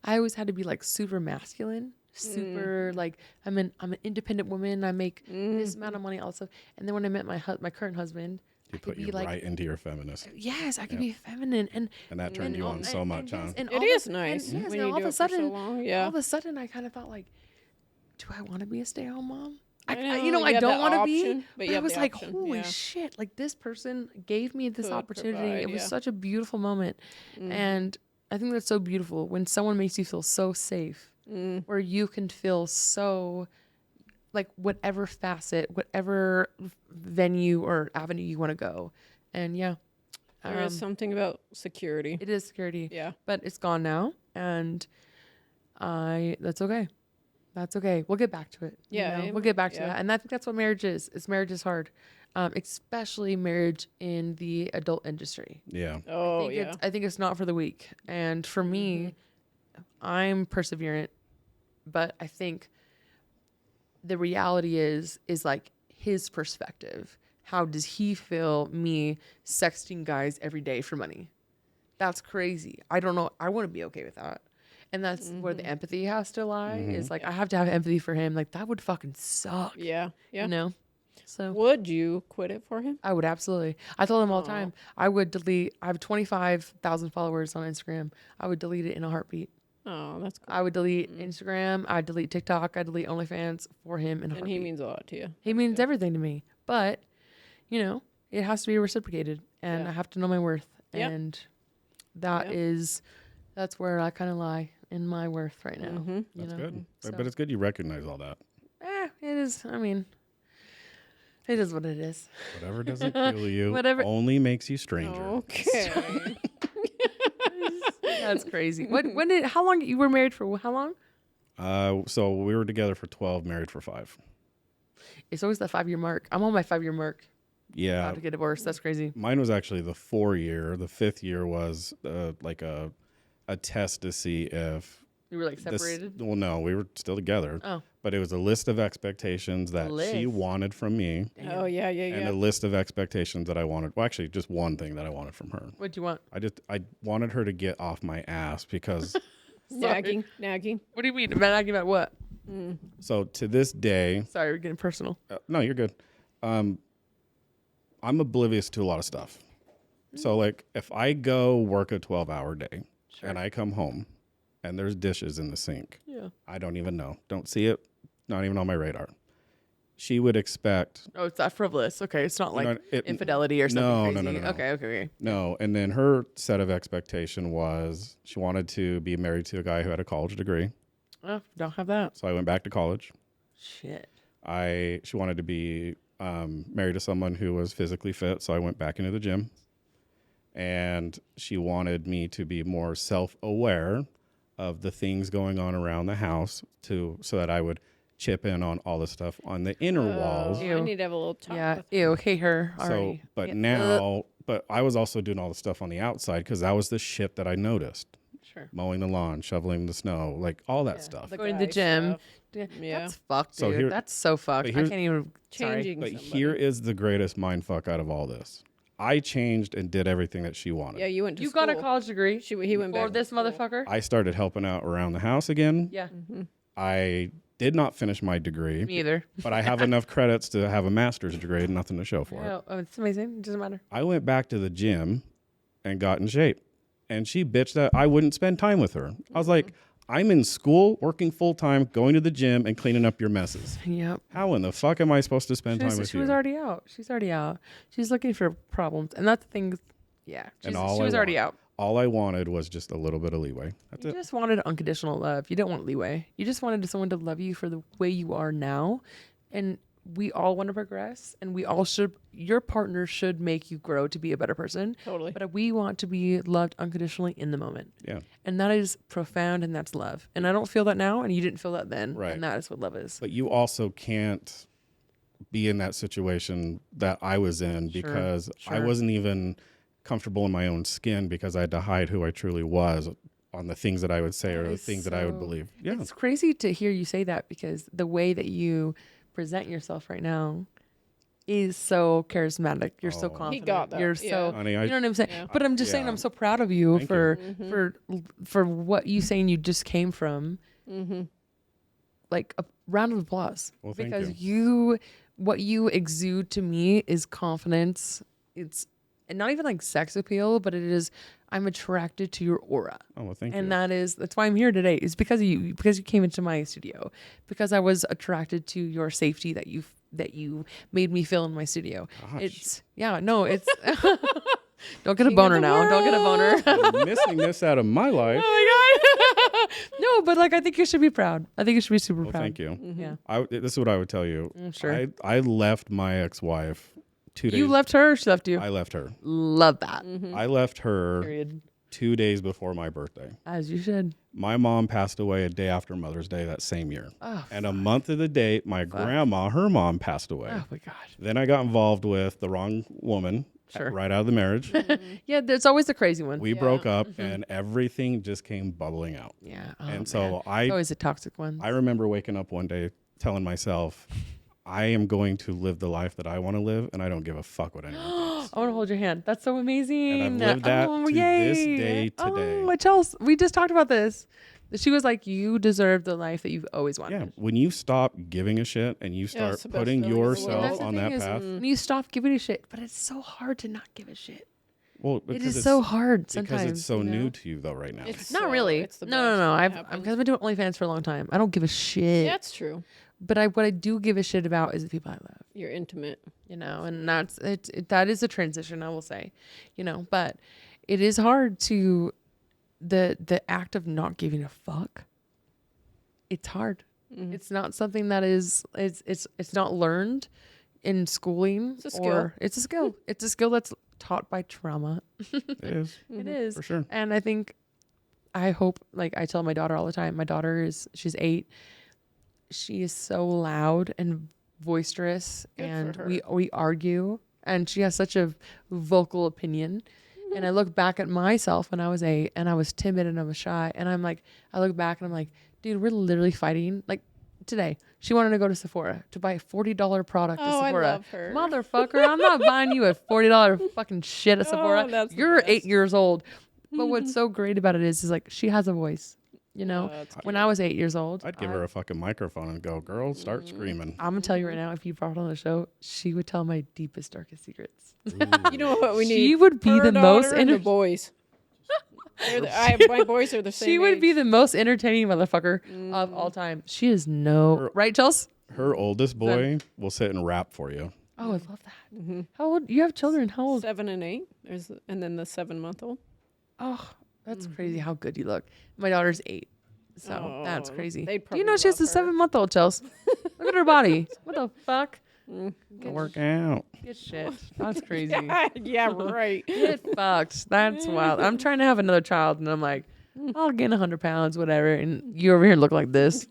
I always had to be like super masculine, super like I'm an independent woman. I make this amount of money, all that stuff. And then when I met my current husband, He I put could be you like, right into your feminist. yes, I could be feminine, and that turned you on so much, huh? yes, and It all is of a- nice and yes, when and you all do of a it for so sudden, long. Yeah. all of a sudden, I kind of thought like, do I want to be a stay-at-home mom? I know, I you don't have that want to be, option, but you I have was the like, option, holy yeah. shit! Like this person gave me this Could opportunity. provide, It was yeah. such a beautiful moment, and I think that's so beautiful when someone makes you feel so safe, where you can feel so, like whatever facet, whatever venue or avenue you want to go, and yeah. There is something about security. It is security. Yeah. But it's gone now, and that's okay. That's okay. We'll get back to it. you Yeah, know? We'll get back to yeah. that. And I think that's what marriage is. Marriage is hard, especially marriage in the adult industry. Yeah. Oh, yeah. I think it's not for the weak. And for me, I'm perseverant, but I think the reality is like his perspective. How does he feel me sexting guys every day for money? That's crazy. I don't know. I want to be okay with that. And that's where the empathy has to lie. Is like, I have to have empathy for him. Like, that would fucking suck. Yeah. You know? So would you quit it for him? I would absolutely. I told him all the time, I would delete. I have 25,000 followers on Instagram. I would delete it in a heartbeat. Oh, that's cool. I would delete Instagram. I'd delete TikTok. I'd delete OnlyFans for him in a And heartbeat. he means a lot to you. He means everything to me. But, you know, it has to be reciprocated. And I have to know my worth. Yep. And that is, that's where I kind of lie in my worth right now. That's good. So. But it's good you recognize all that. It is. I mean, it is what it is. Whatever doesn't kill you Whatever. only makes you stranger. Okay. That's crazy. How long you were married for? How long? So we were together for 12, married for 5. It's always that 5-year mark. I'm on my 5-year mark. Yeah. About to get divorced. That's crazy. Mine was actually the 4-year. The 5th year was like a test to see if You were like separated? well, no, we were still together. Oh. But it was a list of expectations that she wanted from me. Oh, yeah. And a list of expectations that I wanted. Well, actually, just one thing that I wanted from her. What'd you want? I wanted her to get off my ass because. Nagging. What do you mean? Nagging about what? So to this day. Sorry, we're getting personal. No, you're good. I'm oblivious to a lot of stuff. So like if I go work a 12-hour day and I come home and there's dishes in the sink, I don't even know. Don't see it. Not even on my radar. She would expect. Oh, it's that frivolous. Okay, it's not like infidelity or something crazy. No. Okay. No, and then her set of expectation was she wanted to be married to a guy who had a college degree. Oh, don't have that. So I went back to college. Shit. She wanted to be married to someone who was physically fit, so I went back into the gym. And she wanted me to be more self-aware of the things going on around the house so that I would chip in on all the stuff on the inner walls. I need to have a little talk. Yeah. Ew. Hate her already. So, but but I was also doing all the stuff on the outside because that was the shit that I noticed. Sure. Mowing the lawn, shoveling the snow, like all that stuff. Going to the gym. Yeah. That's fucked, dude. So that's so fucked. I can't even. Changing But somebody. here is the greatest mind fuck out of all this. I changed and did everything that she wanted. Yeah, you went to You school. got a college degree. He went back for this motherfucker. I started helping out around the house again. Yeah. I did not finish my degree. Me either. But I have enough credits to have a master's degree and nothing to show for it. Oh, it's amazing. It doesn't matter. I went back to the gym and got in shape. And she bitched that I wouldn't spend time with her. I was like, I'm in school, working full time, going to the gym and cleaning up your messes. Yep. How in the fuck am I supposed to spend time with you? She was already out. She's already out. She's looking for problems. And that's the thing. Yeah. She was already out. All I wanted was just a little bit of leeway. That's You it. just wanted unconditional love. You don't want leeway. You just wanted someone to love you for the way you are now. And we all want to progress, and we all should. Your partner should make you grow to be a better person. Totally. But we want to be loved unconditionally in the moment. Yeah. And that is profound, and that's love. And I don't feel that now, and you didn't feel that then. Right. And that is what love is. But you also can't be in that situation that I was in because I wasn't even comfortable in my own skin because I had to hide who I truly was on the things that I would say or the things that I would believe. Yeah. It's crazy to hear you say that because the way that you present yourself right now is so charismatic. You're so confident. He got that. You're Yeah. so, Honey, you know what I'm saying? Yeah. But I'm just saying, I'm so proud of you Thank for what you saying you just came from. Like a round of applause. Well, thank because what you exude to me is confidence. It's and not even like sex appeal, but it is, I'm attracted to your aura. Oh, well, thank you. And that's why I'm here today. Is because of you came into my studio, because I was attracted to your safety that you made me feel in my studio. Gosh. It's don't get a boner now. Don't get a boner. I'm missing this out of my life. Oh my god. No, but like I think you should be proud. I think you should be super Well, proud. thank you. Yeah. This is what I would tell you. Sure. I left my ex-wife 2 days. You left her or she left you? I left her. Love that. I left her Period. 2 days before my birthday. As you should. My mom passed away a day after Mother's Day that same year. Oh, and a month of the date, my grandma, her mom passed away. Oh my god. Then I got involved with the wrong woman right out of the marriage. Yeah, there's always a crazy one. We broke up and everything just came bubbling out. Yeah. And so it's always a toxic one. I remember waking up one day telling myself, I am going to live the life that I want to live, and I don't give a fuck what anyone thinks. I want to hold your hand. That's so amazing. And I've lived that to this day today. Oh, Chelsea, we just talked about this. She was like, you deserve the life that you've always wanted. Yeah, when you stop giving a shit and you start it's the best putting feeling in the world. yourself on that path. When you stop giving a shit, but it's so hard to not give a shit. Well, It because is it's so hard sometimes. because it's so you know? new to you though right now. It's Not so- really. it's the No. best. Because I've been doing OnlyFans for a long time. I don't give a shit. That's true. But what I do give a shit about is the people I love. You're intimate. You know, and that is a transition, I will say. You know, but it is hard to the act of not giving a fuck. It's hard. Mm-hmm. It's not something that is it's not learned in schooling. It's a skill. It's a skill. It's a skill that's taught by trauma. It is It is. for sure. And I think, I hope, like I tell my daughter all the time, she's 8. She is so loud and boisterous, Good and for her. we argue, and she has such a vocal opinion. And I look back at myself when I was 8 and I was timid and I was shy. And I look back and I'm like, dude, we're literally fighting. Like today, she wanted to go to Sephora to buy a $40 product at Oh, I Sephora. love her. Motherfucker, I'm not buying you a $40 fucking shit at Sephora. that's the You're best. 8 years old. But what's so great about it is like she has a voice. You know, that's when I was 8 years old, I'd give her a fucking microphone and go, girl, start screaming. I'm gonna tell you right now, if you brought her on the show, she would tell my deepest, darkest secrets. You know what we need? She would be Her the most daughter and the enter- boys. My boys are the same. She would be age. the most entertaining motherfucker of all time. She is right, Chels? Her oldest boy will sit and rap for you. Oh, I love that. How old? You have children? How old? 7 and 8. And then the 7-month-old. Oh, that's crazy. How good you look. My daughter's 8, so that's Oh, crazy. they'd Do you know probably she has a love her. 7-month-old, Chels? Look at her body. What the fuck? Work out. Good shit. That's crazy. Yeah, right. Get fucked. That's wild. I'm trying to have another child, and I'm like, I'll gain 100 pounds, whatever. And you over here look like this.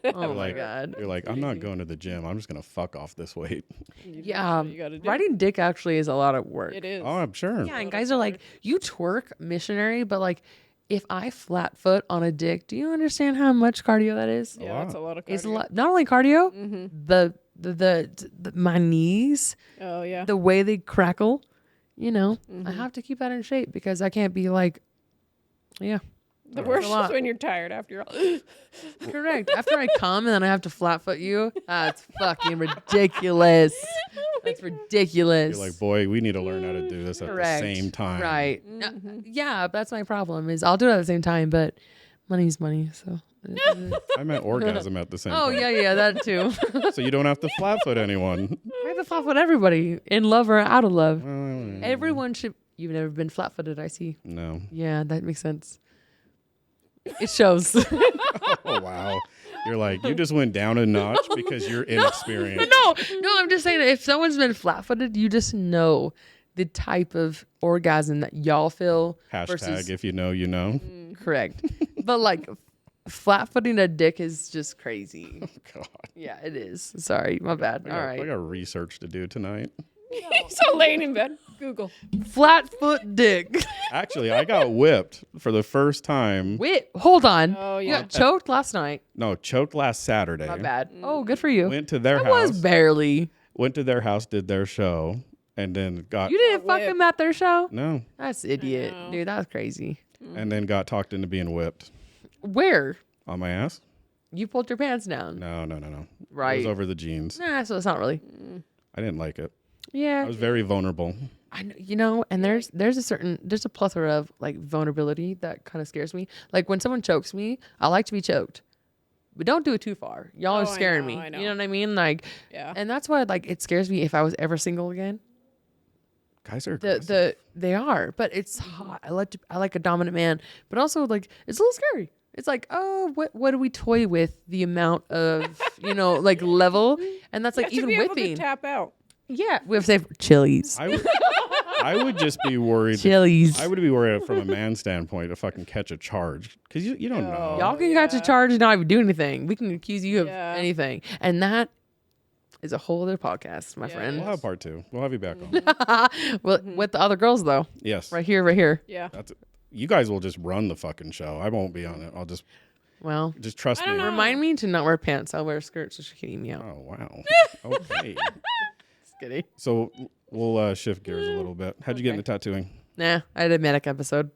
Oh my god. You're like, I'm not going to the gym. I'm just gonna fuck off this weight. Yeah, you gotta do. riding dick actually is a lot of work. It is. Oh, I'm sure. Yeah, and guys are like, you twerk missionary, but like, if I flat foot on a dick, do you understand how much cardio that is? Yeah, that's a lot of cardio. It's a lot. Not only cardio, the my knees, Oh, yeah. the way they crackle. You know, I have to keep that in shape because I can't be like, yeah. The worst a lot. is when you're tired after you're all. Correct. After I come and then I have to flat foot you, that's fucking ridiculous. That's ridiculous. You're like, boy, we need to learn how to do this at Correct. the same time. Right. Yeah, that's my problem is I'll do it at the same time, but money's money. So. I meant orgasm at the same Oh, time. yeah, that too. So you don't have to flat foot anyone. I have to flat foot everybody in love or out of love. Oh, Everyone should. You've never been flat footed, I see. no. Yeah, that makes sense. It shows. Oh, wow. You're like, you just went down a notch because you're inexperienced. No, I'm just saying that if someone's been flat footed, you just know the type of orgasm that y'all feel. Hashtag versus, if you know, you know. correct. But like flat footing a dick is just crazy. God. Yeah, it is. Sorry, my bad. All I right. got research to do tonight. So laying in bed. Google. Flat foot dick. Actually, I got whipped for the first time. Wait, hold on. Oh, You yeah. got choked last night. No, choked last Saturday. My bad. Oh, good for you. Went to their That house. was barely. Went to their house, did their show, and then got You didn't fuck whip. him at their show? no, That's idiot. know. Dude, that's crazy. and then got talked into being whipped Where? on my ass. You pulled your pants down. No. It Right. was over the jeans. Nah, so it's not really. I didn't like it. Yeah. I was very vulnerable. I know, you know, and there's a plethora of like vulnerability that kind of scares me. Like when someone chokes me, I like to be choked, but don't do it too far. Y'all Oh, are I scaring know, me. I know. You know what I mean? Like, Yeah. and that's why like it scares me if I was ever single again. Guys are aggressive. They are, but it's hot. I like a dominant man, but also like it's a little scary. It's like, oh, what do we toy with the amount of like level, and that's like You have even to be able to whipping. tap out. Yeah, we have to say Chili's. I would just be worried. Chili's. I would be worried from a man's standpoint to fucking catch a charge because you don't know. Y'all can catch a charge and not even do anything. We can accuse you of Yeah. anything, and that is a whole other podcast, my Yeah, friend. We'll have part 2. We'll have you back on. Well, with the other girls though, Yes. right here. Yeah. That's it. You guys will just run the fucking show. I won't be on it. I'll just Well, trust me. remind me to not wear pants. I'll wear skirts so she can eat me out. Oh wow. Okay. Just kidding. So we'll shift gears a little bit. How'd you get into tattooing? Nah, I did a medic episode.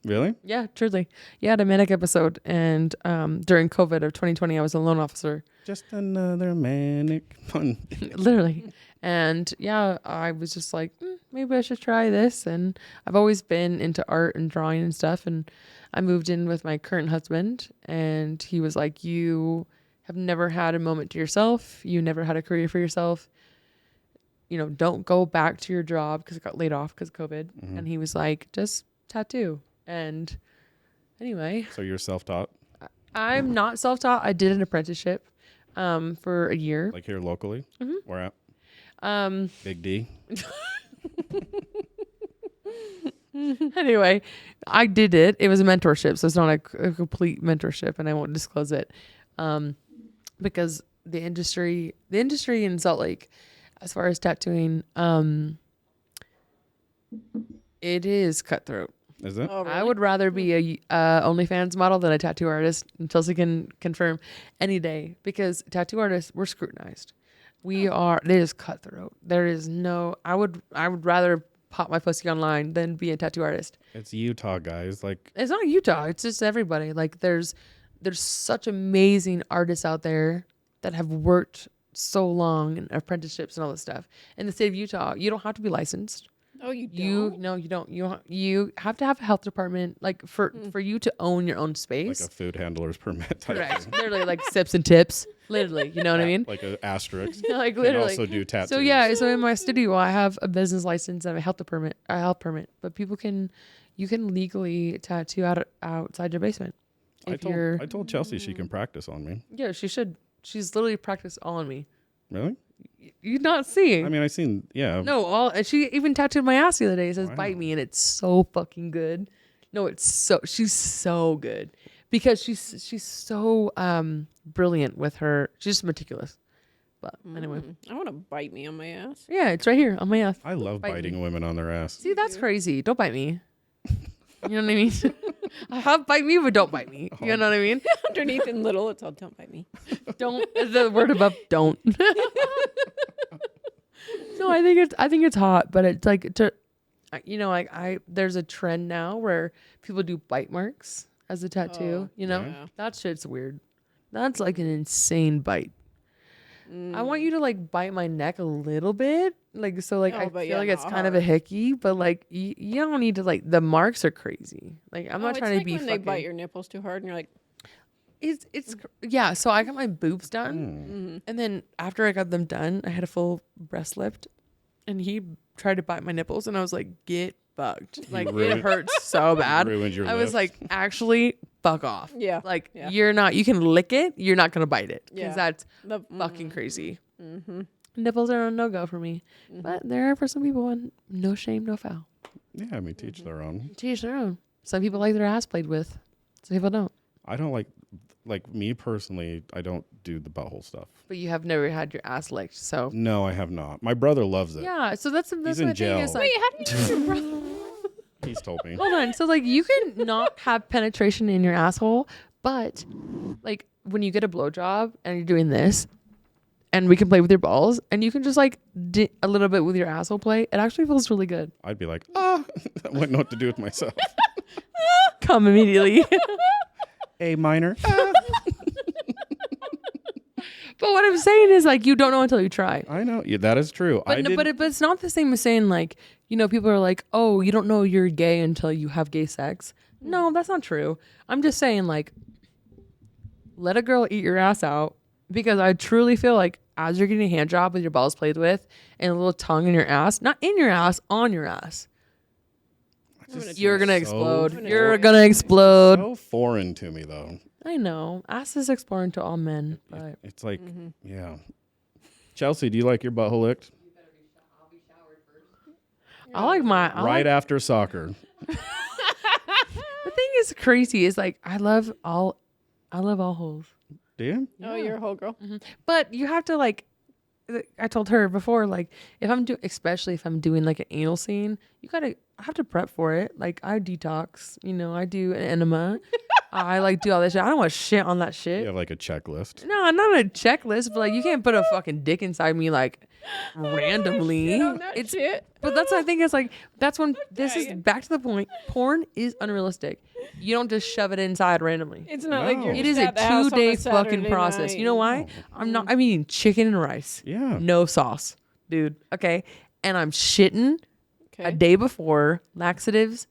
Really? Yeah, truly. Yeah, I had a manic episode, and during COVID of 2020, I was a loan officer. Just another manic fun. Literally. And yeah, I was just like, maybe I should try this. And I've always been into art and drawing and stuff. And I moved in with my current husband, and he was like, you have never had a moment to yourself. You never had a career for yourself. You know, don't go back to your job, because I got laid off because of COVID. Mm-hmm. And he was like, just tattoo. And anyway. So you're self-taught? I'm not self-taught. I did an apprenticeship for a year. Like here locally? Mm-hmm. Where at? Big D. Anyway, I did it. It was a mentorship, so it's not a complete mentorship, and I won't disclose it because the industry in Salt Lake, as far as tattooing, it is cutthroat. Is it? Oh, really? I would rather be a OnlyFans model than a tattoo artist, and Chelsea can confirm any day, because tattoo artists, we're scrutinized. It is cutthroat. There is no, I would rather pop my pussy online than be a tattoo artist. It's Utah, guys. Like, it's not Utah. It's just everybody. Like there's such amazing artists out there that have worked so long in apprenticeships and all this stuff. In the state of Utah, you don't have to be licensed. Oh, you don't? You don't. You have to have a health department, like for you to own your own space. like a food handler's permit type Correct. thing. Literally like sips and tips. Literally, you know what I mean? Like an asterisk. Like Can literally. also do tattoos. So yeah, so in my studio I have a business license and a health permit, but you can legally tattoo outside your basement. I told Chelsea she can practice on me. Yeah, she should. She's literally practiced all on me. Really? You're not seeing. I mean, I seen, yeah. No, and she even tattooed my ass the other day. It says Wow. bite me, and it's so fucking good. No, she's so good because she's so brilliant with her. She's just meticulous. But anyway. I want to bite me on my ass. Yeah, it's right here on my ass. I love Bite biting women on their ass. See, that's crazy. Don't bite me. You know what I mean? I have bite me, but don't bite me. You know what I mean? Underneath in little, it's all don't bite me. Don't. The word above don't. No, I think it's hot, but it's like there's a trend now where people do bite marks as a tattoo. You know, yeah. that shit's weird. That's like an insane bite. I want you to like bite my neck a little bit, like so. Like I feel like it's kind of a hickey, but like you don't need to like. The marks are crazy. Like I'm not trying to be. When they bite your nipples too hard, and you're like, it's yeah. So I got my boobs done, and then after I got them done, I had a full breast lift, and he tried to bite my nipples, and I was like, get fucked. Like it hurts so bad. Ruined your I was like, actually, fuck off. Yeah. Like Yeah. you're not. You can lick it. You're not gonna bite it because Yeah. that's fucking crazy. Nipples are a no go for me, but there are for some people, and no shame, no foul. yeah, I mean, teach their own. To each their own. Some people like their ass played with. Some people don't. I don't like me personally, I don't do the butthole stuff. But you have never had your ass licked, so No, I have not. My brother loves it. yeah. So that's in my thing. jail. Is like, wait, how do you do your brother? He's told me. hold on. So like you can not have penetration in your asshole, but like when you get a blowjob and you're doing this, and we can play with your balls, and you can just like a little bit with your asshole play. It actually feels really good. I'd be like, I wouldn't know what to do with myself. Come immediately. A minor. But what I'm saying is like you don't know until you try. I know. Yeah, that is true. But it's not the same as saying like, you know, people are like, oh, you don't know you're gay until you have gay sex. No, that's not true. I'm just saying like, let a girl eat your ass out, because I truly feel like as you're getting a hand job with your balls played with and a little tongue in your ass, not in your ass, on your ass, you're going to explode. You're going to explode. So foreign to me though. I know. Ass is exploring to all men. But It's like, yeah. Chelsea, do you like your butthole licked? I like my... Right after soccer. The thing is crazy is like I love all holes. Do you? Oh, you're a whole girl. But you have to like I told her before, like especially if I'm doing like an anal scene, I have to prep for it. Like I detox, you know, I do an enema. I like do all this shit. I don't want shit on that shit. You have like a checklist. No, not a checklist, but like you can't put a fucking dick inside me like randomly. Shit on that shit. But that's what I think is like that's when this is back to the point. Porn is unrealistic. You don't just shove it inside randomly. It's not like you're It just is a at the house on a 2-day fucking Saturday process. night. You know why? I'm eating chicken and rice. Yeah. No sauce, dude. Okay. And I'm shitting a Okay. day before, laxatives,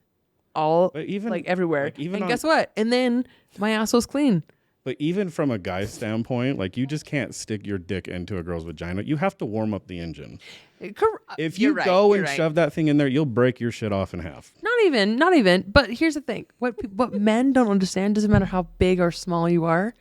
all But even like everywhere. like, even and on- guess what? And then my asshole's clean. But even from a guy's standpoint, like you just can't stick your dick into a girl's vagina. You have to warm up the engine. If you go and shove that thing in there, you'll break your shit off in half. Not even. But here's the thing: what men don't understand, doesn't matter how big or small you are,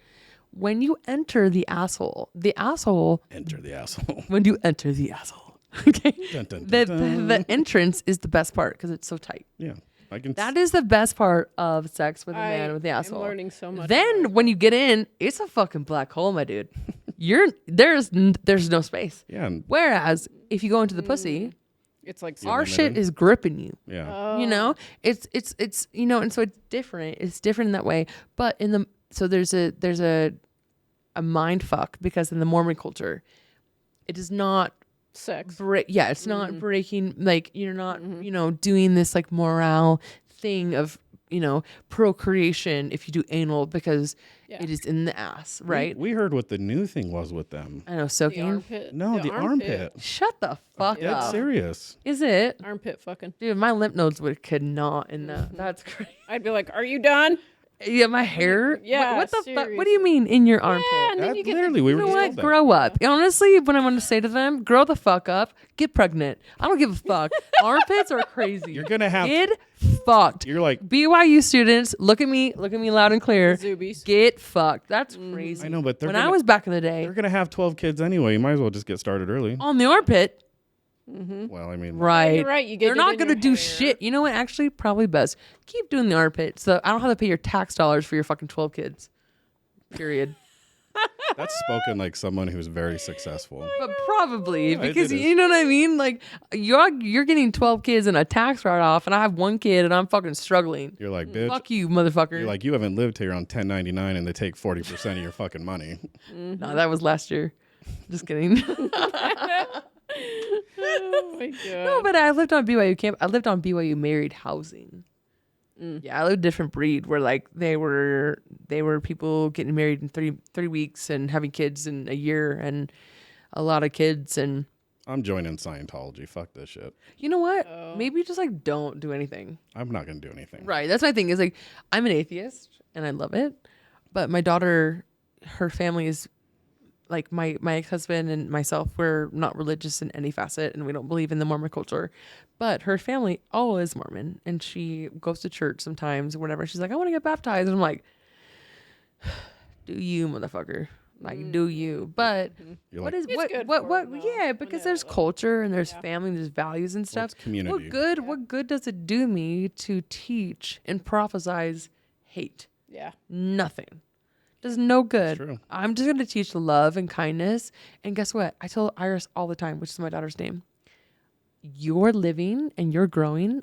when you enter the asshole. Enter the asshole. When you enter the asshole, okay, Dun, dun, dun, dun. the entrance is the best part because it's so tight. Yeah, I can. That is the best part of sex with a man with the I'm asshole. learning so much. Then when you get in, it's a fucking black hole, my dude. There's no space. Yeah, and- Whereas if you go into the pussy, it's like our limited. shit is gripping you. yeah. You know, it's you know, and so it's different. It's different in that way. But there's a mind fuck because in the Mormon culture, it is not sex. it's not breaking, like you're not you know doing this like morale thing of you know procreation if you do anal because it is in the ass, right? We heard what the new thing was with them. I know, The soaking. armpit. No, the armpit. Shut the fuck That's up. serious. Is it? Armpit fucking. Dude, my lymph nodes could not in that. That's crazy. I'd be like, "Are you done?" Yeah, my hair. Yeah, What the fuck? What do you mean in your armpit? and then That you get literally, we You were know just what? told that. Grow up. Honestly, what I want to say to them, grow the fuck up. Get pregnant. I don't give a fuck. Armpits are crazy. You're gonna have. Get fucked. You're like, BYU students, look at me loud and clear. Zoobies. Get fucked. That's crazy. I know, but when I was back in the day, they're gonna have 12 kids anyway. You might as well just get started early. on the armpit, Well, I mean, right? You're right. You get They're it not in gonna your do hair. shit. You know what? Actually, probably best keep doing the armpit, so I don't have to pay your tax dollars for your fucking 12 kids. Period. that's spoken like someone who's very successful. But probably it because is. you know what I mean. Like you're getting 12 kids and a tax write off, and I have one kid and I'm fucking struggling. You're like, bitch. Fuck you, motherfucker. You're like, you haven't lived here on 1099, and they take 40% of your fucking money. No, that was last year. Just kidding. Oh my god. No, but I lived on BYU camp. I lived on BYU married housing. Yeah, I lived a different breed where like they were people getting married in 3 weeks and having kids in a year and a lot of kids and I'm joining Scientology. Fuck this shit. you know what? Maybe just like don't do anything. I'm not gonna do anything. Right. That's my thing. Is like I'm an atheist and I love it, but my daughter, her family is like my ex-husband and myself. We're not religious in any facet, and we don't believe in the Mormon culture. But her family all is Mormon, and she goes to church sometimes or whatever. She's like, I want to get baptized, and I'm like, do you, motherfucker? Like, do you? But You're what like, is It's what good what for what? them, though, Yeah, when because they're there's culture and there's family, and there's values and stuff. it's community. What good does it do me to teach and prophesize hate? Yeah. Nothing. Does no good. true. I'm just going to teach love and kindness. And guess what? I tell Iris all the time, which is my daughter's name. You're living and you're growing.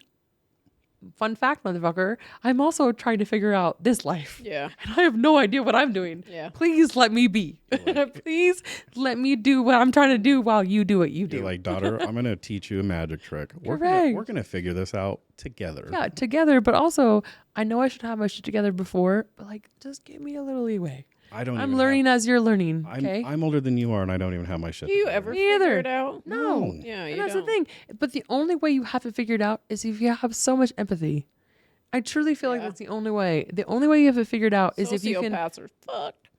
Fun fact, motherfucker. I'm also trying to figure out this life. Yeah. And I have no idea what I'm doing. Yeah. Please let me be. Please let me do what I'm trying to do while you do what you do. You're like, daughter, I'm gonna teach you a magic trick. We're Correct. gonna figure this out together. Yeah, together. But also, I know I should have my shit together before, but like, just give me a little leeway. I don't. I'm even learning have- as you're learning. Okay. I'm older than you are, and I don't even have my shit. Do you together. ever Me figure either. it out? No. Yeah, And you that's don't. the thing. But the only way you have to figure it out is if you have so much empathy. I truly feel like Yeah. that's the only way. The only way you have to figure it out is if you can. Sociopaths are fucked.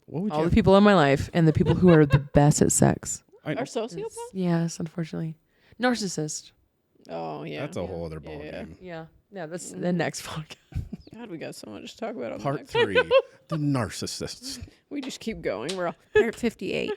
What would you? All the Have? people in my life and the people who are the best at sex. I, Are sociopaths? Yes, unfortunately. Narcissist. Oh yeah. that's a yeah. whole other ball Yeah. game. Yeah. Yeah, that's the next podcast. God, we got so much to talk about on the Part next. 3: the narcissists. We just keep going. We're all part 58.